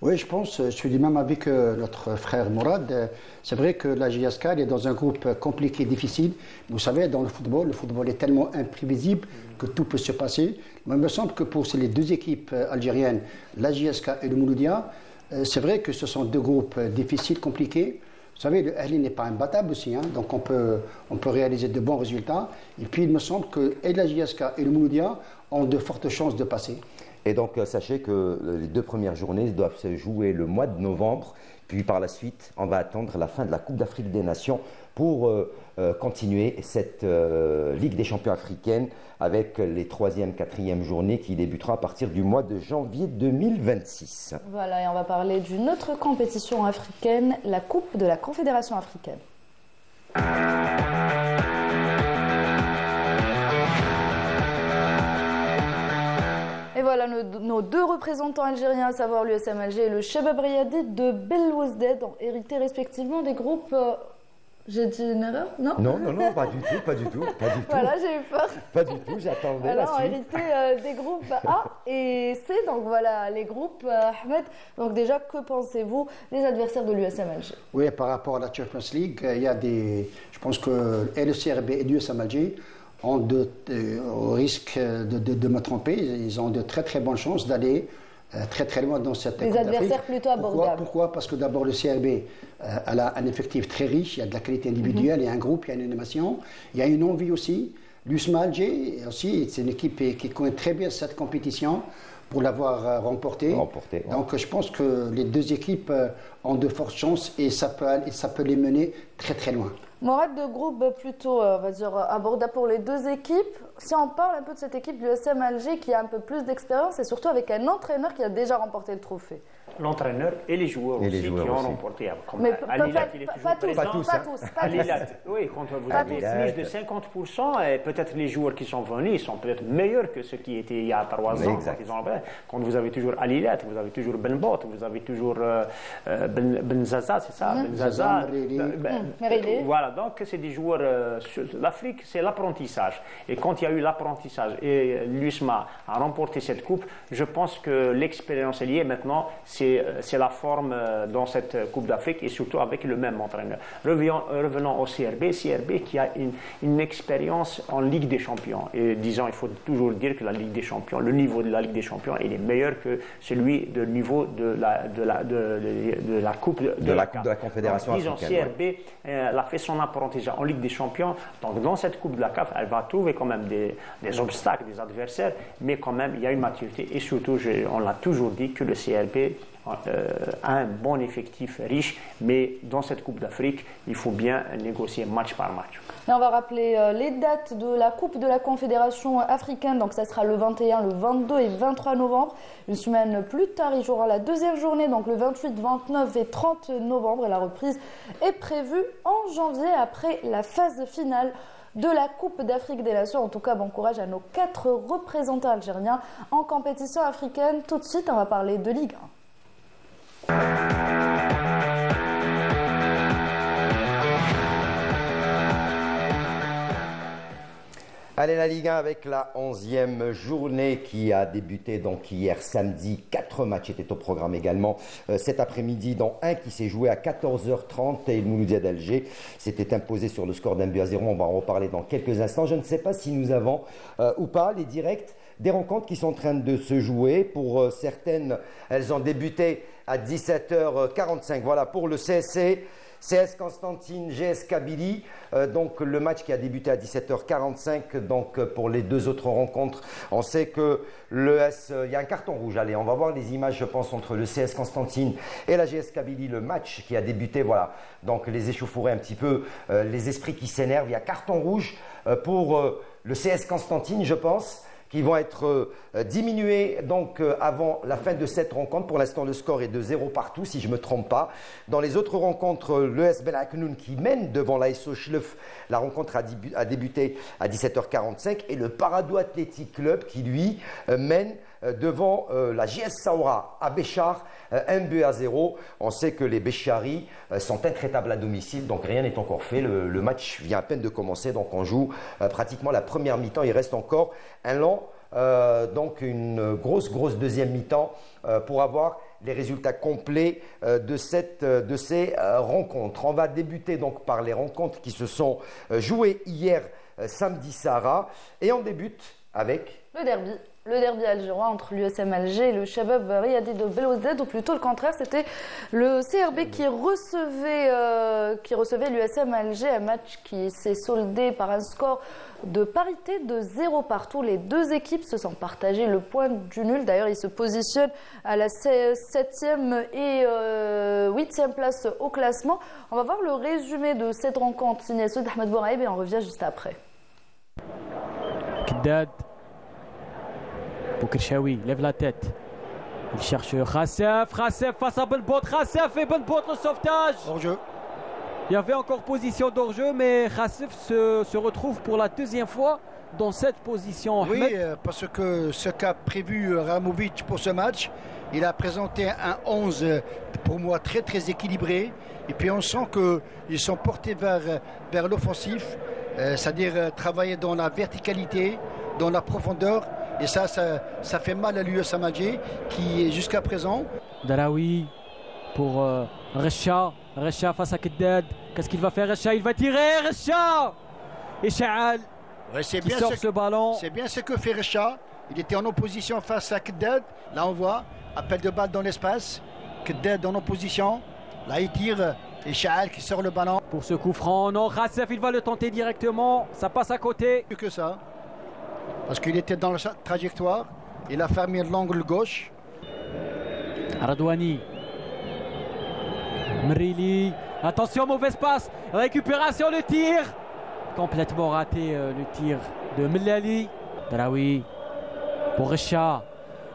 Oui, je pense, je suis du même avis que notre frère Mourad. C'est vrai que la JSK est dans un groupe compliqué, difficile. Vous savez, dans le football est tellement imprévisible que tout peut se passer. Mais il me semble que pour les deux équipes algériennes, la JSK et le Mouloudia, c'est vrai que ce sont deux groupes difficiles, compliqués. Vous savez, le Ahli n'est pas imbattable aussi, hein, donc on peut réaliser de bons résultats. Et puis il me semble que et la JSK et le Mouloudia ont de fortes chances de passer. Et donc, sachez que les 2 premières journées doivent se jouer le mois de novembre. Puis par la suite, on va attendre la fin de la Coupe d'Afrique des Nations pour continuer cette Ligue des champions africaine avec les 3e, 4e journées qui débuteront à partir du mois de janvier 2026. Voilà, et on va parler d'une autre compétition africaine, la Coupe de la Confédération africaine. Et voilà nos 2 représentants algériens, à savoir l'USM Alger et le Shabab Riyadi de Belouizdad, ont hérité respectivement des groupes... J'ai dit une erreur? Non, pas du tout. Voilà, j'ai eu peur. Pas du tout, j'attendais la suite. Alors, hérité des groupes A et C, donc voilà, les groupes Ahmed. Donc déjà, que pensez-vous des adversaires de l'USM Alger? Oui, par rapport à la Champions League, il y a je pense que et le CRB et l'USM Alger ont au risque de me tromper, ils ont de très très bonnes chances d'aller très très loin dans cette Coupe d'Afrique. Des adversaires plutôt abordables. Pourquoi? Parce que d'abord le CRB elle a un effectif très riche, il y a de la qualité individuelle, il y a un groupe, il y a une animation, il y a une envie aussi. L'USM Alger aussi, c'est une équipe qui connaît très bien cette compétition pour l'avoir remportée. Donc je pense que les 2 équipes ont de fortes chances et ça peut les mener très très loin. Mourad, de groupe plutôt, on va dire, abordable pour les 2 équipes. Si on parle un peu de cette équipe du USM Alger qui a un peu plus d'expérience et surtout avec un entraîneur qui a déjà remporté le trophée. L'entraîneur et les joueurs aussi qui ont remporté. Mais pas tous. Alilat, oui, quand vous avez plus de 50%, et peut-être les joueurs qui sont venus sont peut-être meilleurs que ceux qui étaient il y a 3 ans. Quand vous avez toujours Alilat, vous avez toujours Ben Bot, vous avez toujours Ben Zaza, c'est ça? Ben Zaza. Voilà, donc c'est des joueurs. L'Afrique, c'est l'apprentissage. Et quand il y a eu l'apprentissage et l'USMA a remporté cette coupe, je pense que l'expérience est liée maintenant. C'est la forme dans cette Coupe d'Afrique et surtout avec le même entraîneur. Revenons au CRB qui a une expérience en Ligue des Champions. Et disons, il faut toujours dire que la Ligue des Champions, le niveau de la Ligue des Champions, il est meilleur que celui de niveau de la Coupe de la Confédération africaine. Disons, CRB a fait son apprentissage en Ligue des Champions. Donc dans cette Coupe de la CAF, elle va trouver quand même des obstacles, des adversaires, mais quand même, il y a une maturité. Et surtout, on l'a toujours dit que le CRB a un bon effectif riche, mais dans cette Coupe d'Afrique, il faut bien négocier match par match. Et on va rappeler les dates de la Coupe de la Confédération africaine, donc ça sera le 21, le 22 et 23 novembre. Une semaine plus tard, il jouera la 2e journée, donc le 28, 29 et 30 novembre, et la reprise est prévue en janvier après la phase finale de la Coupe d'Afrique des Nations. En tout cas, bon courage à nos 4 représentants algériens en compétition africaine. Tout de suite, on va parler de Ligue 1. Allez, la Ligue 1 avec la 11e journée qui a débuté donc hier samedi. 4 matchs étaient au programme également cet après-midi, dont un qui s'est joué à 14h30 et le Mouloudia d'Alger s'était imposé sur le score d'1-0. On va en reparler dans quelques instants. Je ne sais pas si nous avons ou pas les directs des rencontres qui sont en train de se jouer. Pour certaines, elles ont débuté à 17h45. Voilà, pour le CSC, CS Constantine, GS Kabylie, donc le match qui a débuté à 17h45, donc pour les deux autres rencontres, on sait que il y a un carton rouge. Allez, on va voir les images, je pense, entre le CS Constantine et la GS Kabylie, le match qui a débuté, voilà, donc les échauffourées un petit peu, les esprits qui s'énervent. Il y a carton rouge pour le CS Constantine, je pense, qui vont être diminués donc avant la fin de cette rencontre. Pour l'instant, le score est de 0 partout, si je ne me trompe pas. Dans les autres rencontres, l'ES Ben Aknoun qui mène devant l'ASO Schleuf, la rencontre a débuté à 17h45, et le Paradou Athletic Club qui, lui, mène devant la JS Saoura à Béchar, 1-0. On sait que les Bécharis sont intraitables à domicile, donc rien n'est encore fait. Le match vient à peine de commencer, donc on joue pratiquement la première mi-temps. Il reste encore un long, donc une grosse deuxième mi-temps pour avoir les résultats complets de ces rencontres. On va débuter donc par les rencontres qui se sont jouées hier samedi Sahara, et on débute avec le derby. Le derby algérois entre l'USM Alger et le Shabab Riadi de Belouizdad, ou plutôt le contraire, c'était le CRB qui recevait l'USM Alger, un match qui s'est soldé par un score de parité de 0 partout. Les deux équipes se sont partagées le point du nul. D'ailleurs, ils se positionnent à la 7e et 8e place au classement. On va voir le résumé de cette rencontre signé Soud Ahmed Bouraïb et on revient juste après. Kdad. Boukrchaoui lève la tête. Il cherche Khassef face à Benbout. Khassef et Benbout, le sauvetage. Hors-jeu. Il y avait encore position d'hors-jeu, mais Khassef se retrouve pour la deuxième fois dans cette position. Oui, parce que ce qu'a prévu Ramovic pour ce match, il a présenté un 11 pour moi très équilibré. Et puis on sent qu'ils sont portés vers l'offensif, c'est-à-dire travailler dans la verticalité, dans la profondeur. Et ça fait mal à l'USM Alger qui, jusqu'à présent... Daraoui pour Recha. Recha face à Kdad. Qu'est-ce qu'il va faire, Recha? Il va tirer, Recha! Et Chaal qui sort ce ballon. C'est bien ce que fait Recha. Il était en opposition face à Kdad. Là, on voit, appel de balle dans l'espace. Kdad en opposition. Là, il tire. Et Chaal qui sort le ballon. Pour ce coup franc, non, Khassef, il va le tenter directement. Ça passe à côté. Plus que ça. Parce qu'il était dans la trajectoire. Il a fermé l'angle gauche. Radouani. Mrili. Attention, mauvaise passe. Récupération, le tir. Complètement raté le tir de Mellali. Daraoui. Pour Recha.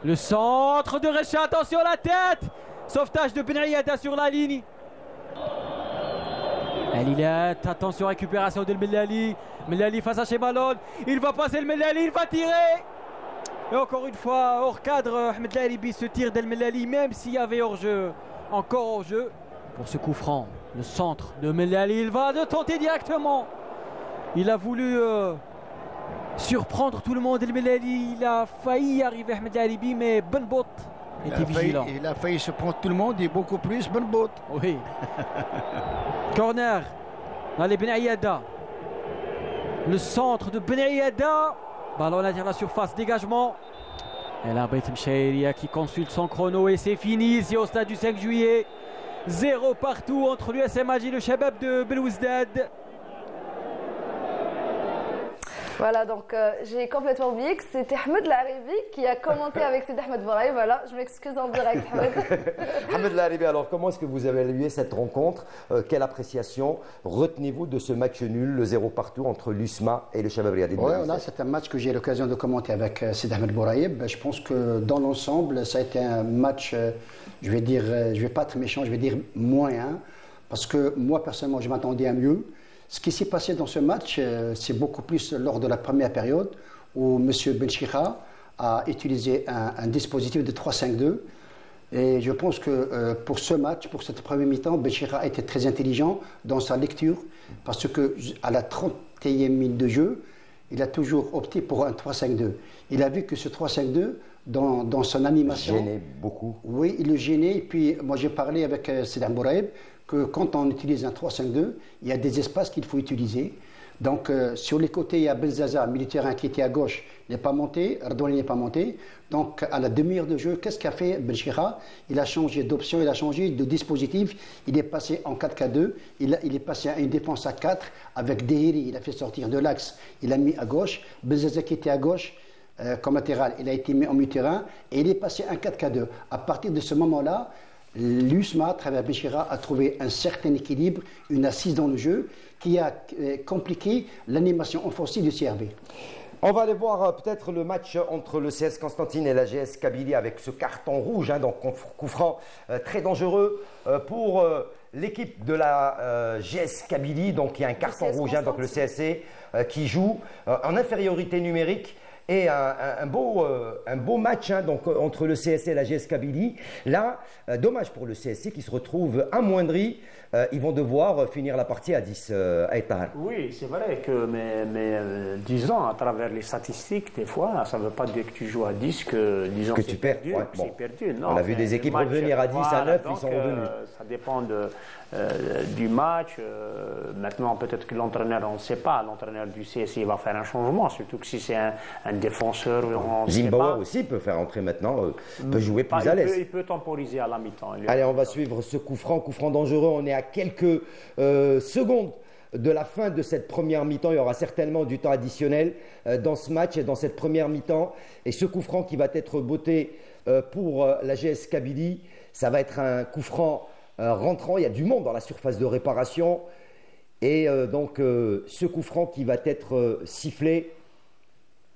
Le centre de Recha. Attention, la tête. Sauvetage de Benayada sur la ligne. Alilat, attention, récupération de Mellali. Mellali face à Chemalon. Il va passer le Mellali, il va tirer. Et encore une fois, hors cadre, Ahmed Laribi se tire d'El Mellali, même s'il y avait hors-jeu. Encore hors-jeu. Pour ce coup franc, le centre de Mellali, il va le tenter directement. Il a voulu surprendre tout le monde. El Mellali, il a failli arriver Ahmed Laribi, mais Benbout était vigilant. Il a failli surprendre tout le monde et beaucoup plus Benbout. Oui. Corner. Allez, Benayada. Le centre de Benayada. Ballon à la surface, dégagement. Et là, Beit Mchairia qui consulte son chrono et c'est fini ici au stade du 5 juillet. 0 partout entre l'USM Alger et le Shabab de Belouizdad. Voilà, donc j'ai complètement oublié que c'était Ahmed Laribi qui a commenté avec Sid Ahmed Bouraïb. Voilà, je m'excuse en direct, Ahmed. Ahmed Laribi, alors comment est-ce que vous avez évalué cette rencontre? Quelle appréciation retenez-vous de ce match nul, le 0 partout entre l'USMA et le Shabab Riadi? Oui, là, c'est un match que j'ai eu l'occasion de commenter avec Sid Ahmed Bouraïb. Je pense que dans l'ensemble, ça a été un match, je vais dire, je vais pas être méchant, je vais dire moyen, parce que moi, personnellement, je m'attendais à mieux. Ce qui s'est passé dans ce match, c'est beaucoup plus lors de la première période où M. Benchikha a utilisé un dispositif de 3-5-2. Et je pense que pour ce match, pour cette première mi-temps, Benchikha a été très intelligent dans sa lecture parce qu'à la 31e minute de jeu, il a toujours opté pour un 3-5-2. Il a vu que ce 3-5-2, dans son animation... Il gênait beaucoup. Oui, il le gênait. Et puis, moi, j'ai parlé avec Sid Ahmed Bouraïb que quand on utilise un 3-5-2, il y a des espaces qu'il faut utiliser. Donc, sur les côtés, il y a Benzaza, milieu de terrain, qui était à gauche, il n'est pas monté. Ardouani n'est pas monté. Donc, à la demi-heure de jeu, qu'est-ce qu'a fait Benchira? Il a changé d'option, il a changé de dispositif. Il est passé en 4-4-2. Il est passé à une défense à 4 avec Dehiri. Il a fait sortir de l'axe. Il a mis à gauche. Benzaza, qui était à gauche, comme latéral, il a été mis en milieu de terrain. Et il est passé à 4-4-2. À partir de ce moment-là, l'USMA, à travers Benchira, a trouvé un certain équilibre, une assise dans le jeu, qui a compliqué l'animation offensive du CRB. On va aller voir peut-être le match entre le CS Constantine et la GS Kabylie avec ce carton rouge, donc coup franc très dangereux pour l'équipe de la GS Kabylie. Donc il y a un carton rouge, donc le CSC qui joue en infériorité numérique. Et un beau match donc, entre le CSC et la GS Kabylie. Là, dommage pour le CSC qui se retrouve amoindri. Ils vont devoir finir la partie à 10 à Etahar. Oui, c'est vrai que, mais disons, à travers les statistiques, des fois, ça ne veut pas dire que tu joues à 10 que, disons, que tu perds. Perdu, Ouais, bon. perdu. Non, on a vu des équipes revenir à 10, à 9, donc, ils sont revenus. Ça dépend du match. Maintenant, peut-être que l'entraîneur, on ne sait pas, l'entraîneur du CSC va faire un changement, surtout que si c'est un défenseur. Zimbabwe aussi peut faire entrer maintenant, peut jouer plus à l'aise. Il peut temporiser à la mi-temps. Allez, on va suivre ce coup franc dangereux. On est à quelques secondes de la fin de cette première mi-temps. Il y aura certainement du temps additionnel dans ce match et dans cette première mi-temps. Et ce coup franc qui va être botté pour la GS Kabylie, ça va être un coup franc rentrant. Il y a du monde dans la surface de réparation. Et donc, ce coup franc qui va être sifflé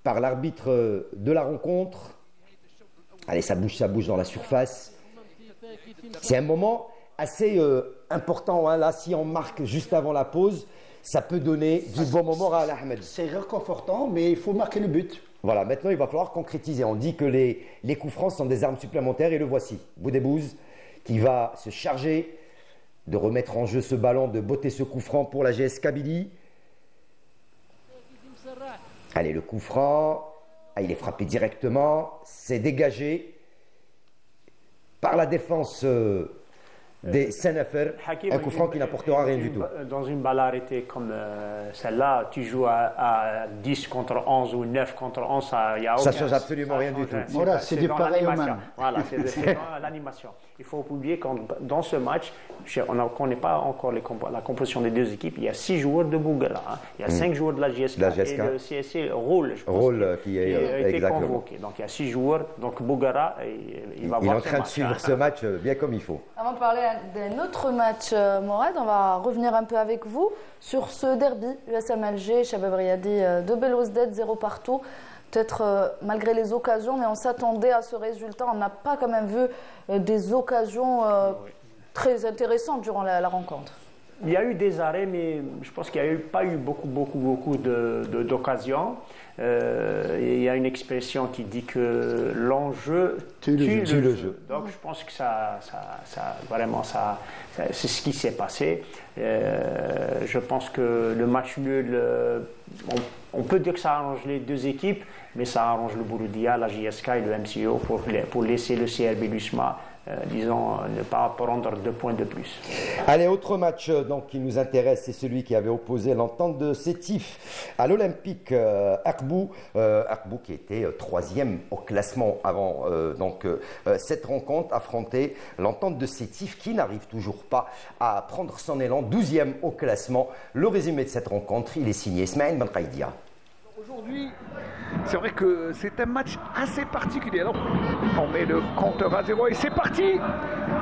par l'arbitre de la rencontre. Allez, ça bouge dans la surface. C'est un moment assez important. Hein. Là, si on marque juste avant la pause, ça peut donner du bon moment à Al-Ahmed. C'est réconfortant, mais il faut marquer le but. Voilà, maintenant, il va falloir concrétiser. On dit que les coups francs sont des armes supplémentaires et le voici. Boudebouz qui va se charger de remettre en jeu ce ballon, de botter ce coup franc pour la GS Kabylie. Allez, le coup franc, il est frappé directement, c'est dégagé par la défense des Senefer, un coup franc qui n'apportera rien du tout. Dans une balle arrêtée comme celle-là, tu joues à 10 contre 11 ou 9 contre 11, ça ne change absolument rien du tout. Voilà, c'est du pareil au même. Voilà, c'est dans l'animation. Il faut oublier que dans ce match, on ne connaît pas encore la composition des deux équipes. Il y a 6 joueurs de Bougara, hein. Il y a 5 joueurs de la GSK, et le CSC roule, je pense, qui a été convoqué. Donc il y a 6 joueurs, donc Bougara, il va voir. Il est en train de suivre ce match bien comme il faut. Avant de parler d'un autre match, Morad, on va revenir un peu avec vous sur ce derby USM Alger, Chabab Riadi de Belouizdad, 0 partout. Peut-être malgré les occasions, mais on s'attendait à ce résultat. On n'a pas quand même vu des occasions très intéressantes durant la rencontre. Il y a eu des arrêts, mais je pense qu'il n'y a pas eu beaucoup d'occasions. Il y a une expression qui dit que l'enjeu tue le jeu. Donc je pense que c'est ce qui s'est passé. Je pense que le match nul, on peut dire que ça arrange les deux équipes, mais ça arrange le Bouloudia, la JSK et le MCO pour laisser le CRB l'USMA, disons, ne pas prendre 2 points de plus. Allez, autre match donc, qui nous intéresse, c'est celui qui avait opposé l'entente de Sétif à l'Olympique Akbou. Akbou qui était 3e au classement avant cette rencontre, affrontait l'entente de Sétif qui n'arrive toujours pas à prendre son élan, 12e au classement. Le résumé de cette rencontre, il est signé Ismaël Benkaïdia. Aujourd'hui, c'est vrai que c'est un match assez particulier. Alors, on met le compteur à 0 et c'est parti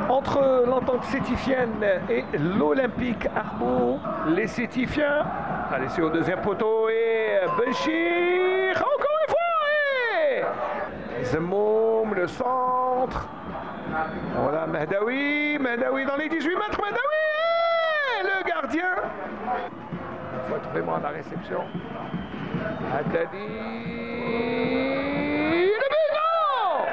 entre l'entente sétifienne et l'Olympique Akbou. Les sétifiens, allez, c'est au 2e poteau et Benchir, encore une fois, et Zemoum, le centre. Voilà, Mahdaoui dans les 18 mètres, Mahdaoui, et le gardien. Il faut être vraiment à la réception. Haddadi, le but, non!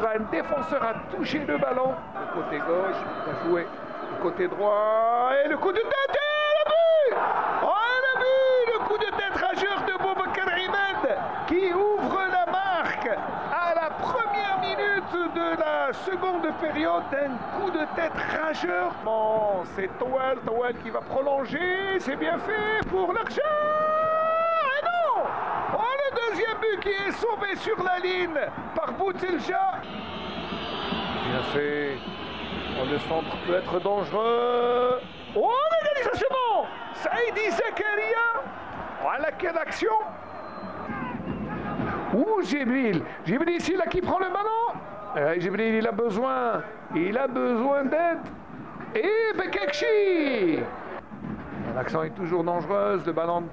Un défenseur a touché le ballon. Le côté gauche, il a joué le côté droit, et le coup de tête, et le but! Oh, le but! Le coup de tête rageur de Boubacar Imad qui ouvre la marque à la première minute de la seconde période d'un coup de tête rageur. Bon, c'est Tawel qui va prolonger. C'est bien fait pour l'Argent. Et non! Oh, le deuxième but qui est sauvé sur la ligne par Boutelja. Bien fait. Oh, le centre peut être dangereux. Oh, l'égalisation! Saïdi Zakaria. Voilà quelle action! Ouh, Jibril ici là qui prend le ballon. Jibril, il a besoin d'aide. Et Bekekchi. L'action est toujours dangereuse, le ballon.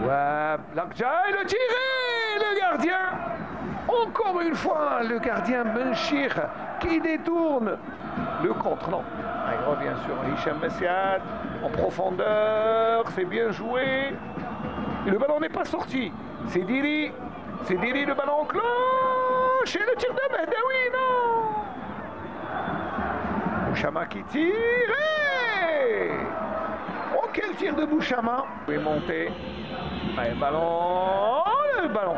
Ouais, l'Argent, le tiré, le gardien. Encore une fois, le gardien Benchir qui détourne le contre. Non, il revient sur Hicham Messiad en profondeur, c'est bien joué. Et le ballon n'est pas sorti. C'est Diri, le ballon en cloche et le tir de Mehdaoui, non. Bouchama qui tire. Oh, quel tir de Bouchama. Il est monté. Allez, le ballon.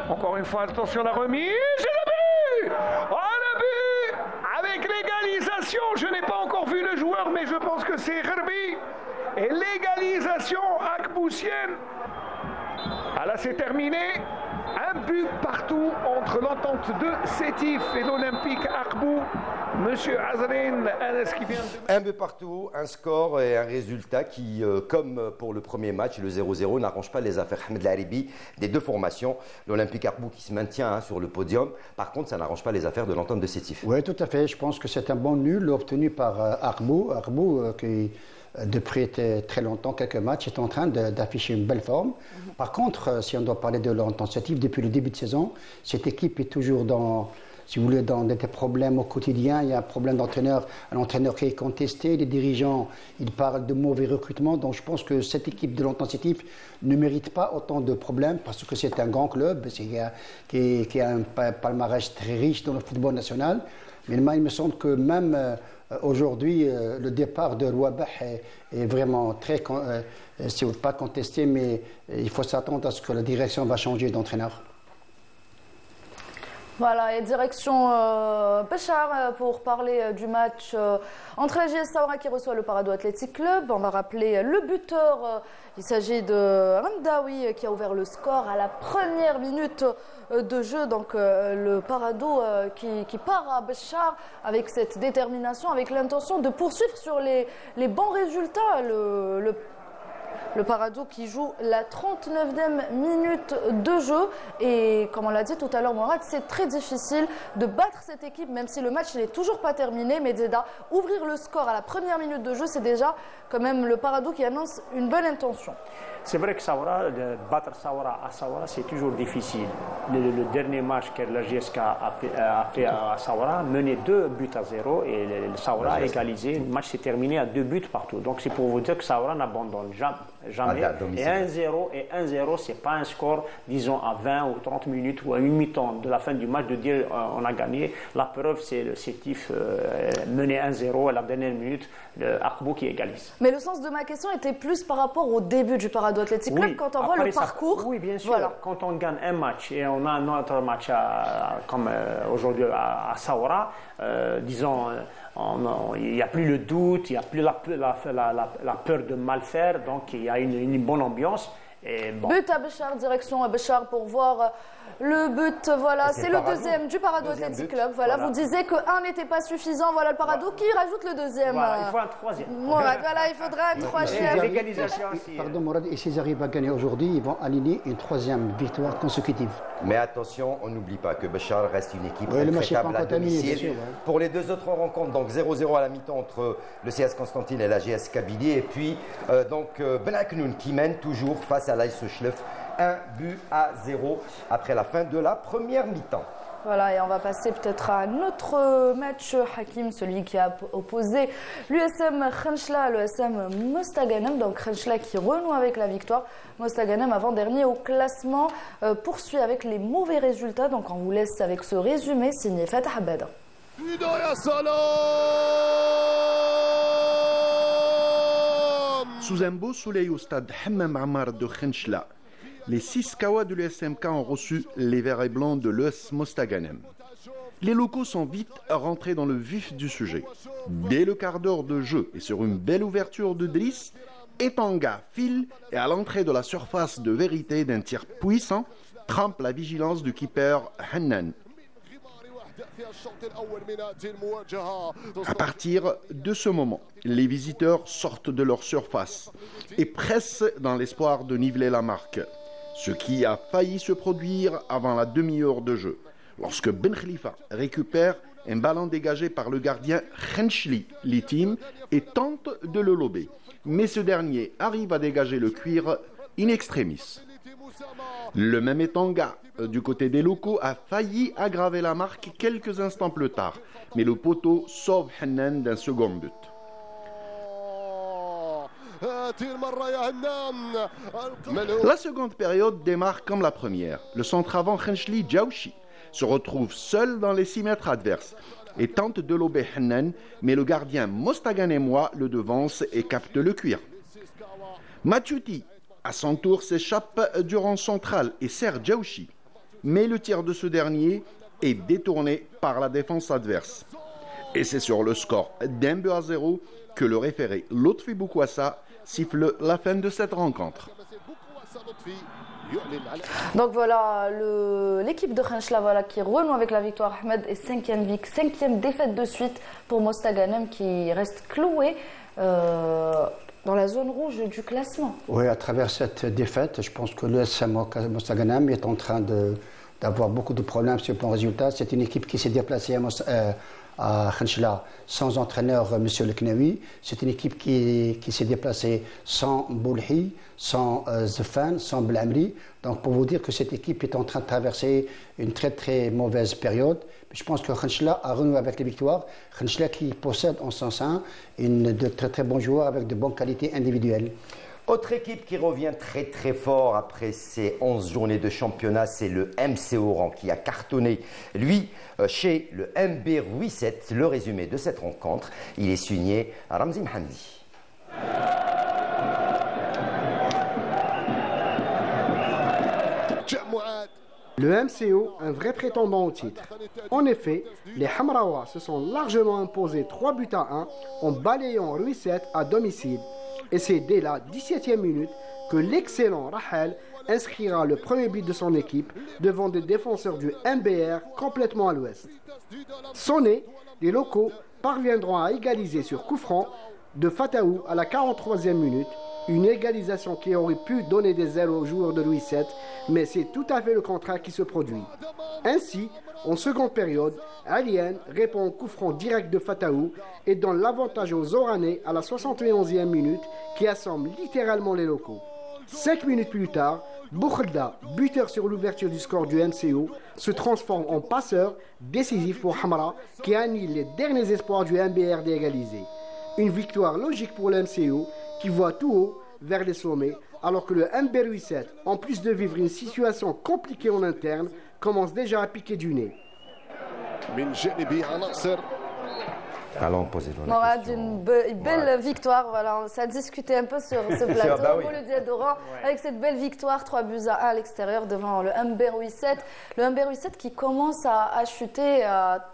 Encore une fois, attention à la remise. Et le but. Oh, le but. Avec l'égalisation, je n'ai pas encore vu le joueur, mais je pense que c'est Herbi. Et l'égalisation akboussienne. Ah là, c'est terminé. Un but partout entre l'entente de Sétif et l'Olympique Akbou. Monsieur Azrin, qui vient de... Un but partout, un score et un résultat qui, comme pour le premier match, le 0-0, n'arrange pas les affaires. Ahmed Laribi des deux formations. L'Olympique Akbou qui se maintient sur le podium. Par contre, ça n'arrange pas les affaires de l'entente de Sétif. Oui, tout à fait. Je pense que c'est un bon nul obtenu par Akbou. Akbou qui... depuis très longtemps, quelques matchs, est en train d'afficher une belle forme. Par contre, si on doit parler de l'intensité, depuis le début de saison, cette équipe est toujours dans, si vous voulez, dans des problèmes au quotidien. Il y a un problème d'entraîneur, un entraîneur qui est contesté, les dirigeants, ils parlent de mauvais recrutement. Donc je pense que cette équipe de l'intensité ne mérite pas autant de problèmes parce que c'est un grand club qui a un palmarès très riche dans le football national. Mais il me semble que même... aujourd'hui, le départ de Rouabah est vraiment très, c'est pas contesté, mais il faut s'attendre à ce que la direction va changer d'entraîneur. Voilà, et direction Béchar pour parler du match entre la JS Saoura qui reçoit le Parado Athletic Club. On va rappeler le buteur, il s'agit de Mehdaoui qui a ouvert le score à la première minute de jeu. Donc le Parado qui part à Béchar avec cette détermination, avec l'intention de poursuivre sur les bons résultats. Le Parado qui joue la 39e minute de jeu et comme on l'a dit tout à l'heure Mourad, c'est très difficile de battre cette équipe même si le match n'est toujours pas terminé. Mais Zeda, ouvrir le score à la première minute de jeu, c'est déjà quand même le Parado qui annonce une bonne intention. C'est vrai que Saoura, de battre Saoura à Saoura, c'est toujours difficile. Le dernier match que la GSK a fait à Saoura menait 2-0 et le Saoura a égalisé. Le match s'est terminé à 2 buts partout. Donc c'est pour vous dire que Saoura n'abandonne jamais. Et 1-0, c'est pas un score, disons, à 20 ou 30 minutes ou à une mi-temps de la fin du match de dire on a gagné. La preuve, c'est le Sétif mené 1-0 à la dernière minute, le Akbou qui égalise. Mais le sens de ma question était plus par rapport au début du Parado Athletic Club, quand on voit le parcours. Oui, bien sûr. Voilà. Quand on gagne un match et on a un autre match comme aujourd'hui à Saoura, disons, il n'y a plus le doute, il n'y a plus la peur de mal faire, donc il y a une bonne ambiance. Et bon. But à Béchar, direction à Béchar pour voir le but. Voilà, c'est le deuxième du Parado Athletic Club. Voilà, vous disiez qu'un n'était pas suffisant. Voilà le Parado qui rajoute le deuxième. Voilà, il faut un troisième. Voilà, il faudra un troisième. L'égalisation aussi. Pardon Mourad, et s'ils arrivent à gagner aujourd'hui, ils vont aligner une troisième victoire consécutive. Mais attention, on n'oublie pas que Béchar reste une équipe intraitable à domicile. Pour les deux autres rencontres, donc 0-0 à la mi-temps entre le CS Constantine et la GS Kabylie. Et puis donc Ben Aknoun qui mène toujours face à l'AS Schleuf 1-0 après la fin de la première mi-temps. Voilà, et on va passer peut-être à un autre match, Hakim, celui qui a opposé l'USM Khenchela à l'USM Mostaganem. Donc Khenchela qui renoue avec la victoire. Mostaganem, avant-dernier au classement, poursuit avec les mauvais résultats. Donc on vous laisse avec ce résumé signé Fatah Abada. Sous un beau soleil au stade Hammam Ammar de Khenchela, les 6 Kawa de l'USMK ont reçu les verts et blancs de l'US Mostaganem. Les locaux sont vite rentrés dans le vif du sujet. Dès le quart d'heure de jeu et sur une belle ouverture de Driss, Etanga file et à l'entrée de la surface de vérité d'un tir puissant, trempe la vigilance du keeper Hannan. À partir de ce moment, les visiteurs sortent de leur surface et pressent dans l'espoir de niveler la marque, ce qui a failli se produire avant la demi-heure de jeu, lorsque Ben Khalifa récupère un ballon dégagé par le gardien Khenchli Litim et tente de le lober. Mais ce dernier arrive à dégager le cuir in extremis. Le même Etanga, du côté des locaux, a failli aggraver la marque quelques instants plus tard, mais le poteau sauve Hannan d'un second but. La seconde période démarre comme la première. Le centre-avant Khenchli Djaouchi se retrouve seul dans les 6 mètres adverses et tente de lober Hannan, mais le gardien Mostaganemois le devance et capte le cuir. Mathiouti, à son tour, s'échappe du rang central et sert Djaouchi, mais le tir de ce dernier est détourné par la défense adverse. Et c'est sur le score d'1-0 que le référé Lotfi Boukwassa siffle la fin de cette rencontre. Donc voilà, l'équipe de Khenchla qui renoue avec la victoire. Ahmed est 5e défaite de suite pour Mostaganem qui reste cloué dans la zone rouge du classement. Oui, à travers cette défaite, je pense que l'USM Mostaganem est en train d'avoir beaucoup de problèmes sur le plan résultat. C'est une équipe qui s'est déplacée à Khenchla sans entraîneur, M. Leknaoui. C'est une équipe qui s'est déplacée sans Boulhi, sans Zefan, sans Blamri. Donc pour vous dire que cette équipe est en train de traverser une très très mauvaise période. Je pense que Khenchla a renoué avec les victoires. Khenchla qui possède en son sein de très très bons joueurs avec de bonnes qualités individuelles. Autre équipe qui revient très très fort après ces 11 journées de championnat, c'est le MC Oran qui a cartonné, lui, chez le MB Ruisset. Le résumé de cette rencontre, il est signé Ramzi Mhamdi. Le MCO, un vrai prétendant au titre. En effet, les Hamraois se sont largement imposés 3-1 en balayant Ruisset à domicile. Et c'est dès la 17e minute que l'excellent Rahel inscrira le premier but de son équipe devant des défenseurs du MBR complètement à l'ouest. Sonnés, les locaux parviendront à égaliser sur coup franc de Fataou à la 43e minute, une égalisation qui aurait pu donner des ailes aux joueurs de Louis VII, mais c'est tout à fait le contraire qui se produit. Ainsi, en seconde période, Alien répond au coup franc direct de Fataou et donne l'avantage aux Oranais à la 71e minute qui assemble littéralement les locaux. 5 minutes plus tard, Boukhlda, buteur sur l'ouverture du score du MCO, se transforme en passeur décisif pour Hamra qui annule les derniers espoirs du MBR d'égaliser. Une victoire logique pour le MCO qui voit tout haut vers les sommets alors que le MBR 7, en plus de vivre une situation compliquée en interne, commence déjà à piquer du nez. Allons poser Morad, une belle victoire. Voilà, ça a discuté un peu sur ce plateau. Bah oui. Mouloudi Adoran, avec cette belle victoire, 3-1 à l'extérieur devant le MBR 7. Le MBR 7 qui commence à chuter, à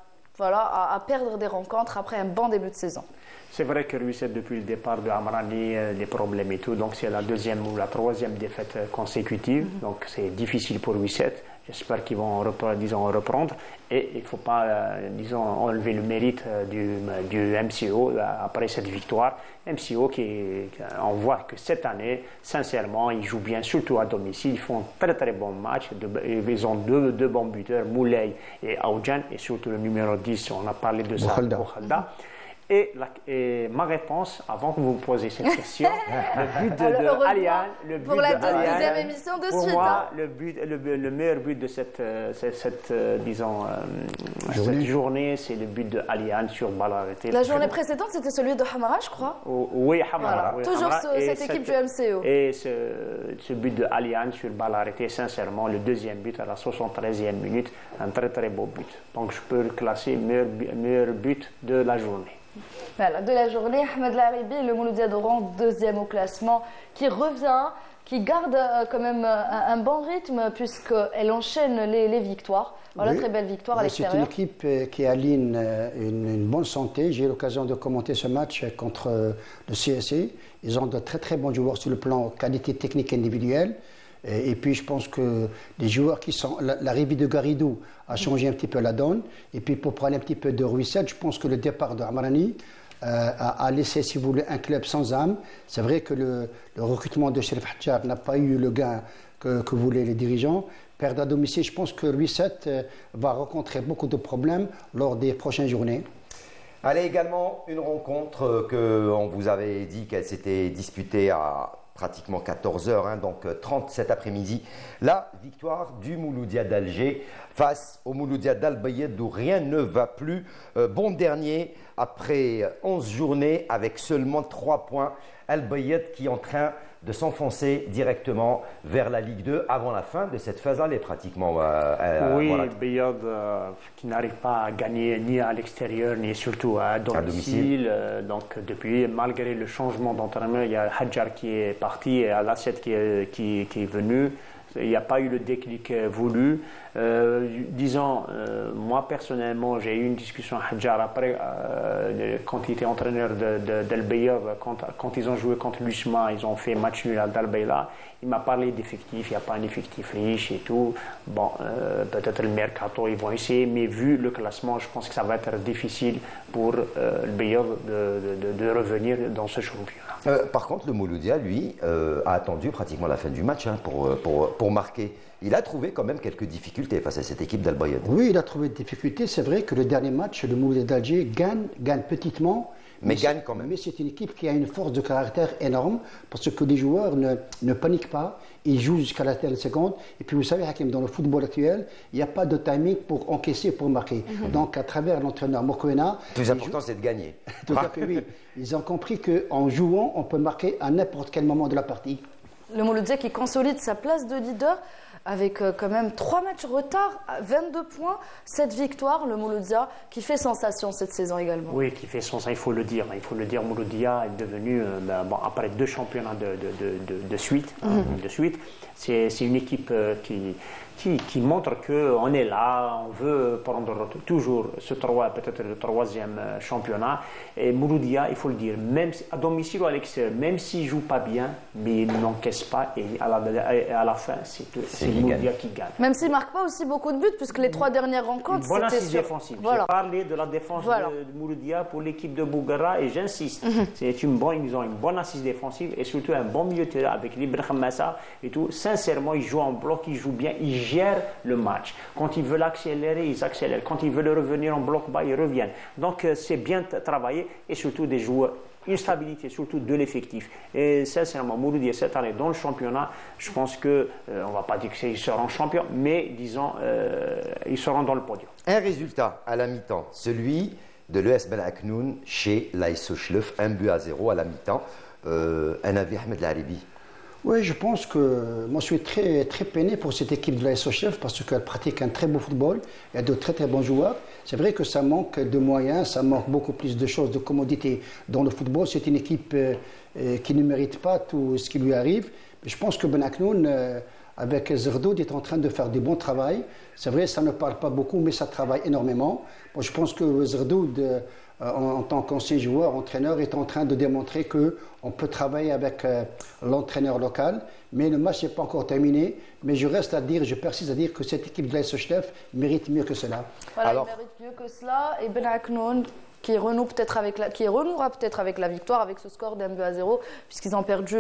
perdre des rencontres après un bon début de saison. C'est vrai que Ruisset, depuis le départ de Amrani, des problèmes et tout, donc c'est la deuxième ou la troisième défaite consécutive, donc c'est difficile pour Ruisset. J'espère qu'ils vont reprendre et il ne faut pas enlever le mérite du MCO après cette victoire. MCO on voit que cette année, sincèrement, ils jouent bien, surtout à domicile. Ils font un très très bon match. Ils ont deux bons buteurs, Moulay et Aoudjan, et surtout le numéro 10, on a parlé de ça, Boukhalda. Et ma réponse, avant que vous me posiez cette question, le but de Alian, pour la deuxième émission de pour suite. Moi, le meilleur but de cette journée, c'est le but de Alian sur balle arrêtée. La journée précédente, c'était celui de Hamara, je crois. Oui, Hamara. Voilà. Toujours cette équipe du MCO. Et ce but de Alian sur balle arrêtée, sincèrement, le deuxième but à la 73e minute, un très très beau but. Donc je peux le classer meilleur but de la journée. Voilà, de la journée, Ahmed Laribi, le Mouloudi Adoran, deuxième au classement, qui revient qui garde quand même un bon rythme puisqu'elle enchaîne les victoires. Voilà, très belle victoire à l'extérieur. C'est une équipe qui aligne une bonne santé. J'ai eu l'occasion de commenter ce match contre le CSC. Ils ont de très très bons joueurs sur le plan qualité technique individuelle. Et puis je pense que les joueurs qui sont... L'arrivée de Garridou a changé un petit peu la donne. Et puis pour parler un petit peu de Ruisset, je pense que le départ de Amrani a laissé, si vous voulez, un club sans âme. C'est vrai que le recrutement de Cherif Hadjar n'a pas eu le gain que voulaient les dirigeants. Perdre à domicile, je pense que Ruisset va rencontrer beaucoup de problèmes lors des prochaines journées. Allez, également une rencontre qu'on vous avait dit qu'elle s'était disputée à pratiquement 14h, donc 30 cet après-midi. La victoire du Mouloudia d'Alger face au Mouloudia d'Al-Bayed où rien ne va plus. Bon dernier après 11 journées avec seulement 3 points. Al-Bayed qui est en train de s'enfoncer directement vers la Ligue 2 avant la fin de cette phase. Elle est pratiquement... oui, Bayed qui n'arrive pas à gagner ni à l'extérieur ni surtout à domicile. Donc depuis, malgré le changement d'entraîneur, il y a Hadjar qui est parti et Al-Assad qui est venu. Il n'y a pas eu le déclic voulu. Disons, moi personnellement, j'ai eu une discussion avec Hadjar après, quand il était entraîneur d'Al-Bayed, quand ils ont joué contre l'USMA, ils ont fait match nul à Al-Bayla. Il m'a parlé d'effectifs, il n'y a pas un effectif riche et tout. Bon, peut-être le mercato, ils vont essayer, mais vu le classement, je pense que ça va être difficile pour Al-Bayed de revenir dans ce championnat. Par contre, le Mouloudia, lui, a attendu pratiquement la fin du match pour marquer. Il a trouvé quand même quelques difficultés face à cette équipe d'Al-Bayed. Oui, il a trouvé des difficultés. C'est vrai que le dernier match, le Mouloudia d'Alger gagne petitement. Mais gagne quand même. Mais c'est une équipe qui a une force de caractère énorme parce que les joueurs ne paniquent pas. Ils jouent jusqu'à la dernière seconde. Et puis vous savez, Hakim, dans le football actuel, il n'y a pas de timing pour encaisser, pour marquer. Donc à travers l'entraîneur Mokoena... Le plus important, c'est de gagner. Tout à fait, oui. Ils ont compris qu'en jouant, on peut marquer à n'importe quel moment de la partie. Le Mouloudia qui consolide sa place de leader avec quand même 3 matchs retard, 22 points, 7 victoires. Le Mouloudia qui fait sensation cette saison également. Oui, qui fait sensation, il faut le dire. Il faut le dire, Mouloudia est devenu, après 2 championnats de suite, c'est une équipe qui montre qu'on est là, on veut prendre toujours peut-être le 3e championnat. Et Mouloudia, il faut le dire, même à domicile ou à l'extérieur, même s'il ne joue pas bien, mais il n'encaisse pas et à la fin, c'est Mouloudia qui gagne. Même s'il ne marque pas aussi beaucoup de buts, puisque les 3 dernières rencontres, c'était assise défensive. Voilà. J'ai parlé de la défense de Mouloudia pour l'équipe de Bougara et j'insiste, ils ont une bonne assise défensive et surtout un bon milieu de terrain avec Libra Khamassa et tout. Sincèrement, ils jouent en bloc, ils jouent bien, ils gèrent le match. Quand ils veulent accélérer, ils accélèrent. Quand ils veulent revenir en bloc bas, ils reviennent. Donc c'est bien travaillé et surtout des joueurs, une stabilité surtout de l'effectif. Et sincèrement, Mouloudia cette année dans le championnat, je pense que, on ne va pas dire qu'ils seront champions, mais disons, ils seront dans le podium. Un résultat à la mi-temps, celui de l'ES Ben Aknoun chez l'AS Chlef, 1-0 à la mi-temps. Un avis, Ahmed Laribi? Oui, je pense que moi je suis très, très peiné pour cette équipe de l'AS Chlef parce qu'elle pratique un très beau football, il y a de très très bons joueurs. C'est vrai que ça manque de moyens, ça manque beaucoup plus de choses, de commodité dans le football. C'est une équipe qui ne mérite pas tout ce qui lui arrive. Mais je pense que Ben Aknoun, avec Zerdoud, est en train de faire du bon travail. C'est vrai, ça ne parle pas beaucoup, mais ça travaille énormément. Moi, je pense que Zerdoud, en tant qu'ancien joueur, entraîneur, est en train de démontrer qu'on peut travailler avec l'entraîneur local. Mais le match n'est pas encore terminé. Mais je persiste à dire que cette équipe de l'AS Chlef mérite mieux que cela. Voilà, il mérite mieux que cela. Et Ben Aknoun qui renouera peut-être avec la victoire, avec ce score d'1-0, puisqu'ils ont perdu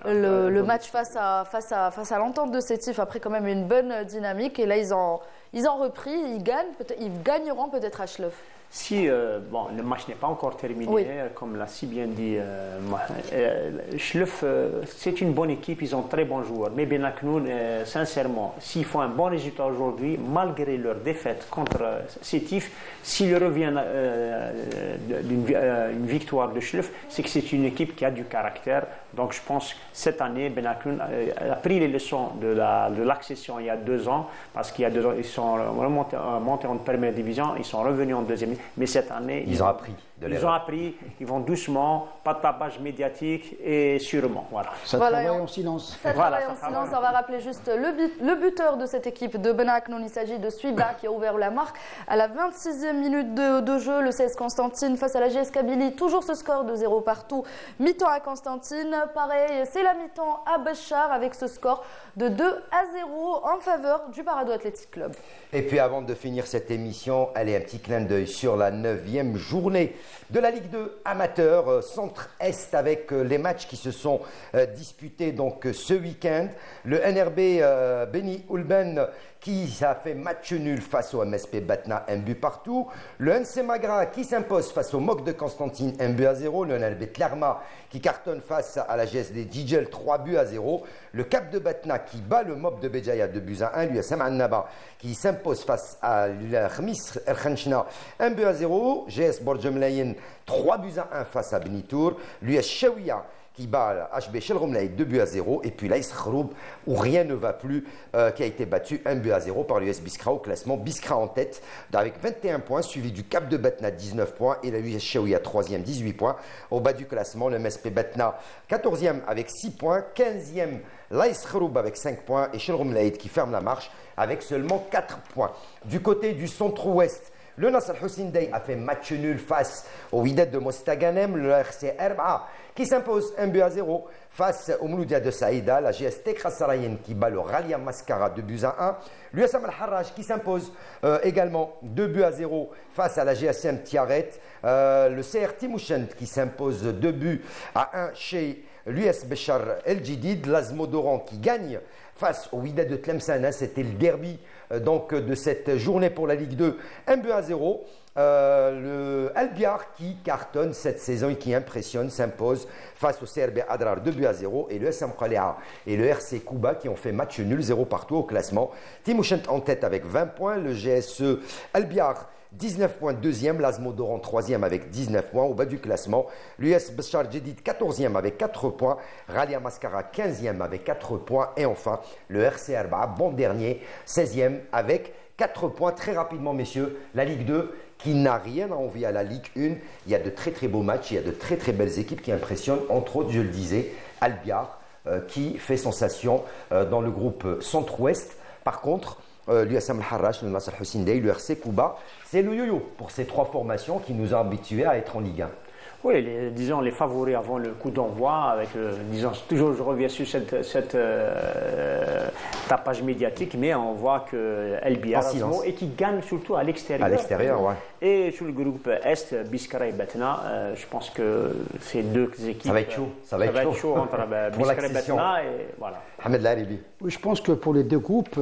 le match face à l'Entente de Sétif, après quand même une bonne dynamique. Et là, ils ont repris, ils gagneront peut-être à Chlef. Si le match n'est pas encore terminé, comme l'a si bien dit Chlef, c'est une bonne équipe, ils ont très bons joueurs. Mais Ben Aknoun, sincèrement, s'ils font un bon résultat aujourd'hui, malgré leur défaite contre Sétif, s'ils reviennent d'une victoire de Chlef, c'est que c'est une équipe qui a du caractère. Donc je pense que cette année, Ben Aknoun a pris les leçons de l'accession il y a 2 ans, parce qu'il y a 2 ans, ils sont montés en première division, ils sont revenus en deuxième. Mais cette année, ils ont appris. Ils ont appris, ils vont doucement, pas de tapage médiatique et sûrement. Voilà. Ça travaille en silence. Ça travaille en silence. On va rappeler juste le buteur de cette équipe de Benaknoun. Il s'agit de Suiba qui a ouvert la marque à la 26e minute de jeu. Le 16 Constantine face à la GS Kabylie. Toujours ce score de 0 partout. Mi-temps à Constantine. Pareil, c'est la mi-temps à Béchar avec ce score de 2-0 en faveur du Parado Athletic Club. Et puis avant de finir cette émission, allez, un petit clin d'œil sur la 9e journée de la Ligue 2 amateur centre-est avec les matchs qui se sont disputés donc ce week-end. Le NRB Beni Oulben qui a fait match nul face au MSP Batna, un but partout. Le NC Magra qui s'impose face au MOC de Constantine, 1-0. Le NRB Tlerma qui cartonne face à la GSD Djidjel, 3-0. Le Cap de Batna qui bat le MOB de Béjaïa, 2-1. L'USM Annaba qui s'impose face à l'Armis El Khanchna, 1-0. GS Borjemlayen, 3-1 face à Benitour. L'US Chaouia qui bat HB Shelromlaï 2-0, et puis l'Aïs Khroub où rien ne va plus, qui a été battu 1-0 par l'US Biskra au classement. Biskra en tête avec 21 points, suivi du Cap de Batna 19 points et la l'US Chaouia 3e 18 points. Au bas du classement, le MSP Batna 14e avec 6 points, 15e l'Aïs Khroub avec 5 points et Shelromlaï qui ferme la marche avec seulement 4 points. Du côté du centre-ouest, le Nasr Hussein Day a fait match nul face au Wydad de Mostaganem, le RC Erba qui s'impose 1-0 face au Mouloudia de Saïda, la GS Tekra Sarayen qui bat le Ralia Mascara 2-1, l'USM Al-Harraj qui s'impose également 2-0 face à la GSM Tiaret, le CR Timouchent qui s'impose 2-1 chez l'US Béchar El Jidid, l'Azmodoran qui gagne face au Wydad de Tlemcen, c'était le derby donc de cette journée pour la Ligue 2, 1-0. Le Albiar qui cartonne cette saison et qui impressionne s'impose face au CRB Adrar 2-0 et le SM Khalea et le RC Kouba qui ont fait match nul 0 partout au classement. Timouchent en tête avec 20 points, le GSE Albiar 19 points, 2e, l'Azmodoran 3e avec 19 points au bas du classement, l'US Béchar Djedid 14e avec 4 points, Ralia Mascara 15e avec 4 points et enfin le RC Erba, bon dernier, 16e avec 4 points. Très rapidement messieurs, la Ligue 2 qui n'a rien à envier à la Ligue 1, il y a de très très beaux matchs, il y a de très très belles équipes qui impressionnent, entre autres je le disais, Albiar qui fait sensation dans le groupe centre-ouest. Par contre, l'USM Al-Harraj, le Nasr Hussein Day, le RC Kouba, c'est le yo-yo pour ces trois formations qui nous ont habitués à être en Ligue 1. Oui, disons les favoris avant le coup d'envoi, avec disons toujours je reviens sur cette tapage médiatique, mais on voit que El Biarrazmo et qui gagne surtout à l'extérieur. À l'extérieur, ouais. Et sur le groupe Est, Biskra et Batna, je pense que ces deux équipes. Ça va être chaud. Ça va être chaud entre Biskra et Batna et voilà. Ahmed Laribi. Oui, je pense que pour les deux groupes,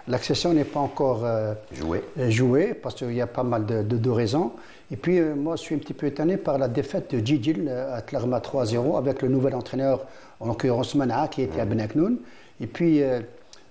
l'accession n'est pas encore jouée parce qu'il y a pas mal de raisons. Et puis, moi, je suis un petit peu étonné par la défaite de Djidjel à Tlerma 3-0 avec le nouvel entraîneur, en l'occurrence Mana, qui était à Benaknoun. Et puis,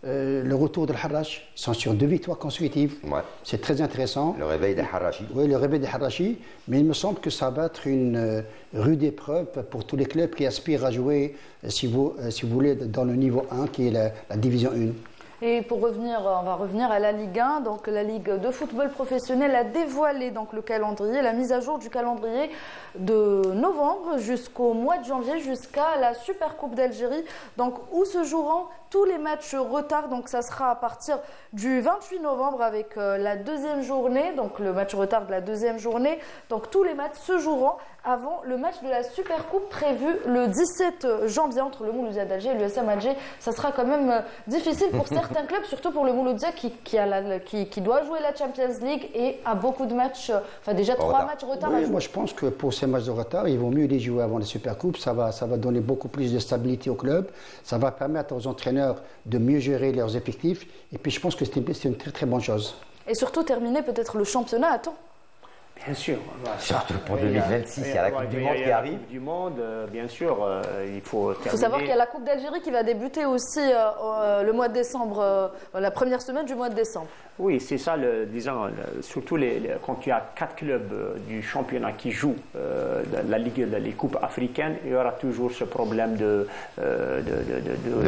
le retour de l'Harraj, ils sont sur 2 victoires consécutives. Ouais. C'est très intéressant. Le réveil des Harrachi. Oui, le réveil des Harrachi. Mais il me semble que ça va être une rude épreuve pour tous les clubs qui aspirent à jouer, si vous voulez, dans le niveau 1, qui est la division 1. Et pour revenir, on va revenir à la Ligue 1. Donc la Ligue de football professionnel a dévoilé donc le calendrier, la mise à jour du calendrier de novembre jusqu'au mois de janvier, jusqu'à la Super Coupe d'Algérie. Donc où se joueront tous les matchs retard. Donc ça sera à partir du 28 novembre avec la deuxième journée, donc le match retard de la deuxième journée. Donc tous les matchs se joueront avant le match de la Super Coupe prévu le 17 janvier entre le Mouloudia d'Alger et l'USM Alger. Ça sera quand même difficile pour certains clubs, surtout pour le Mouloudia qui doit jouer la Champions League et a beaucoup de matchs, enfin déjà 3 matchs retard. Oui, moi je pense que pour ces matchs de retard, il vaut mieux les jouer avant la Super Coupe. Ça va donner beaucoup plus de stabilité au club. Ça va permettre aux entraîneurs de mieux gérer leurs effectifs. Et puis je pense que c'est une très très bonne chose. Et surtout terminer peut-être le championnat à temps. Bien sûr. Surtout pour 2026, il y a la Coupe du Monde qui arrive. La Coupe du Monde, bien sûr, il faut terminer. Il faut savoir qu'il y a la Coupe d'Algérie qui va débuter aussi le mois de décembre, la première semaine du mois de décembre. Oui, c'est ça, disons, surtout quand il y a 4 clubs du championnat qui jouent la Ligue, les coupes africaines, il y aura toujours ce problème de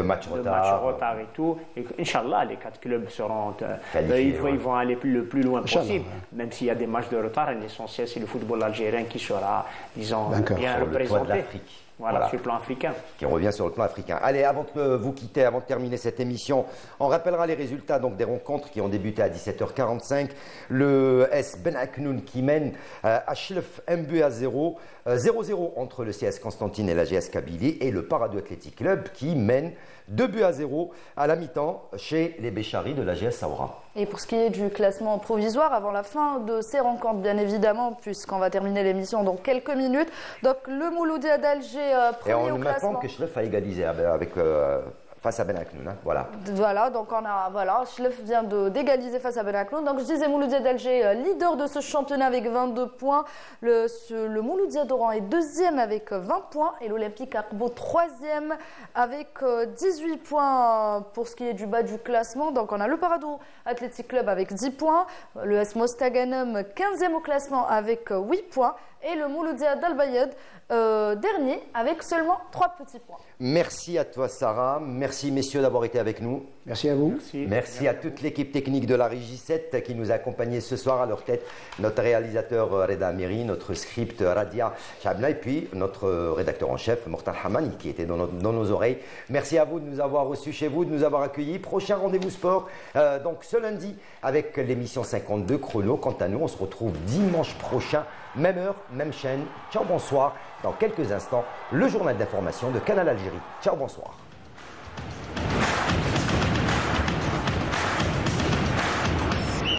match retard et tout. Et Inch'Allah, les 4 clubs seront, ils vont aller le plus loin possible, même s'il y a des matchs de retard. L'essentiel, c'est le football algérien qui sera, disons, bien sur représenté. le toit de l'Afrique. Voilà, sur le plan africain. Qui revient sur le plan africain. Allez, avant de vous quitter, avant de terminer cette émission, on rappellera les résultats donc, des rencontres qui ont débuté à 17h45. Le S Ben Aknoun qui mène à Chlef 1-0, 0-0 entre le CS Constantine et la GS Kabylie, et le Paradou Athletic Club qui mène 2-0 à la mi-temps chez les Bécharis de la GS Saoura. Et pour ce qui est du classement provisoire, avant la fin de ces rencontres, bien évidemment, puisqu'on va terminer l'émission dans quelques minutes. Donc le Mouloudia d'Alger, premier au classement. Et on que Chlef a égalisé avec face à Ben Aknoun, hein, voilà. Voilà, donc Chlef vient d'égaliser face à Ben Aknoun. Donc je disais Mouloudia d'Alger, leader de ce championnat avec 22 points. Le Mouloudia d'Oran est deuxième avec 20 points. Et l'Olympique Arbo troisième avec 18 points pour ce qui est du bas du classement. Donc on a le Paradou Athletic Club avec 10 points. Le S Mostaganem 15e au classement avec 8 points. Et le Mouloudia d'Al-Bayed dernier avec seulement 3 petits points. Merci à toi Sarah, merci messieurs d'avoir été avec nous. Merci à vous. Merci à toute l'équipe technique de la Régie 7 qui nous a accompagnés ce soir, à leur tête notre réalisateur Reda Amiri, notre script Radia Chabna et puis notre rédacteur en chef Mortal Hamani qui était dans nos oreilles. Merci à vous de nous avoir reçus chez vous, de nous avoir accueillis. Prochain rendez-vous sport, donc ce lundi avec l'émission 52 chrono. Quant à nous, on se retrouve dimanche prochain, même heure, même chaîne. Ciao, bonsoir. Dans quelques instants, le journal d'information de Canal Algérie. Ciao, bonsoir.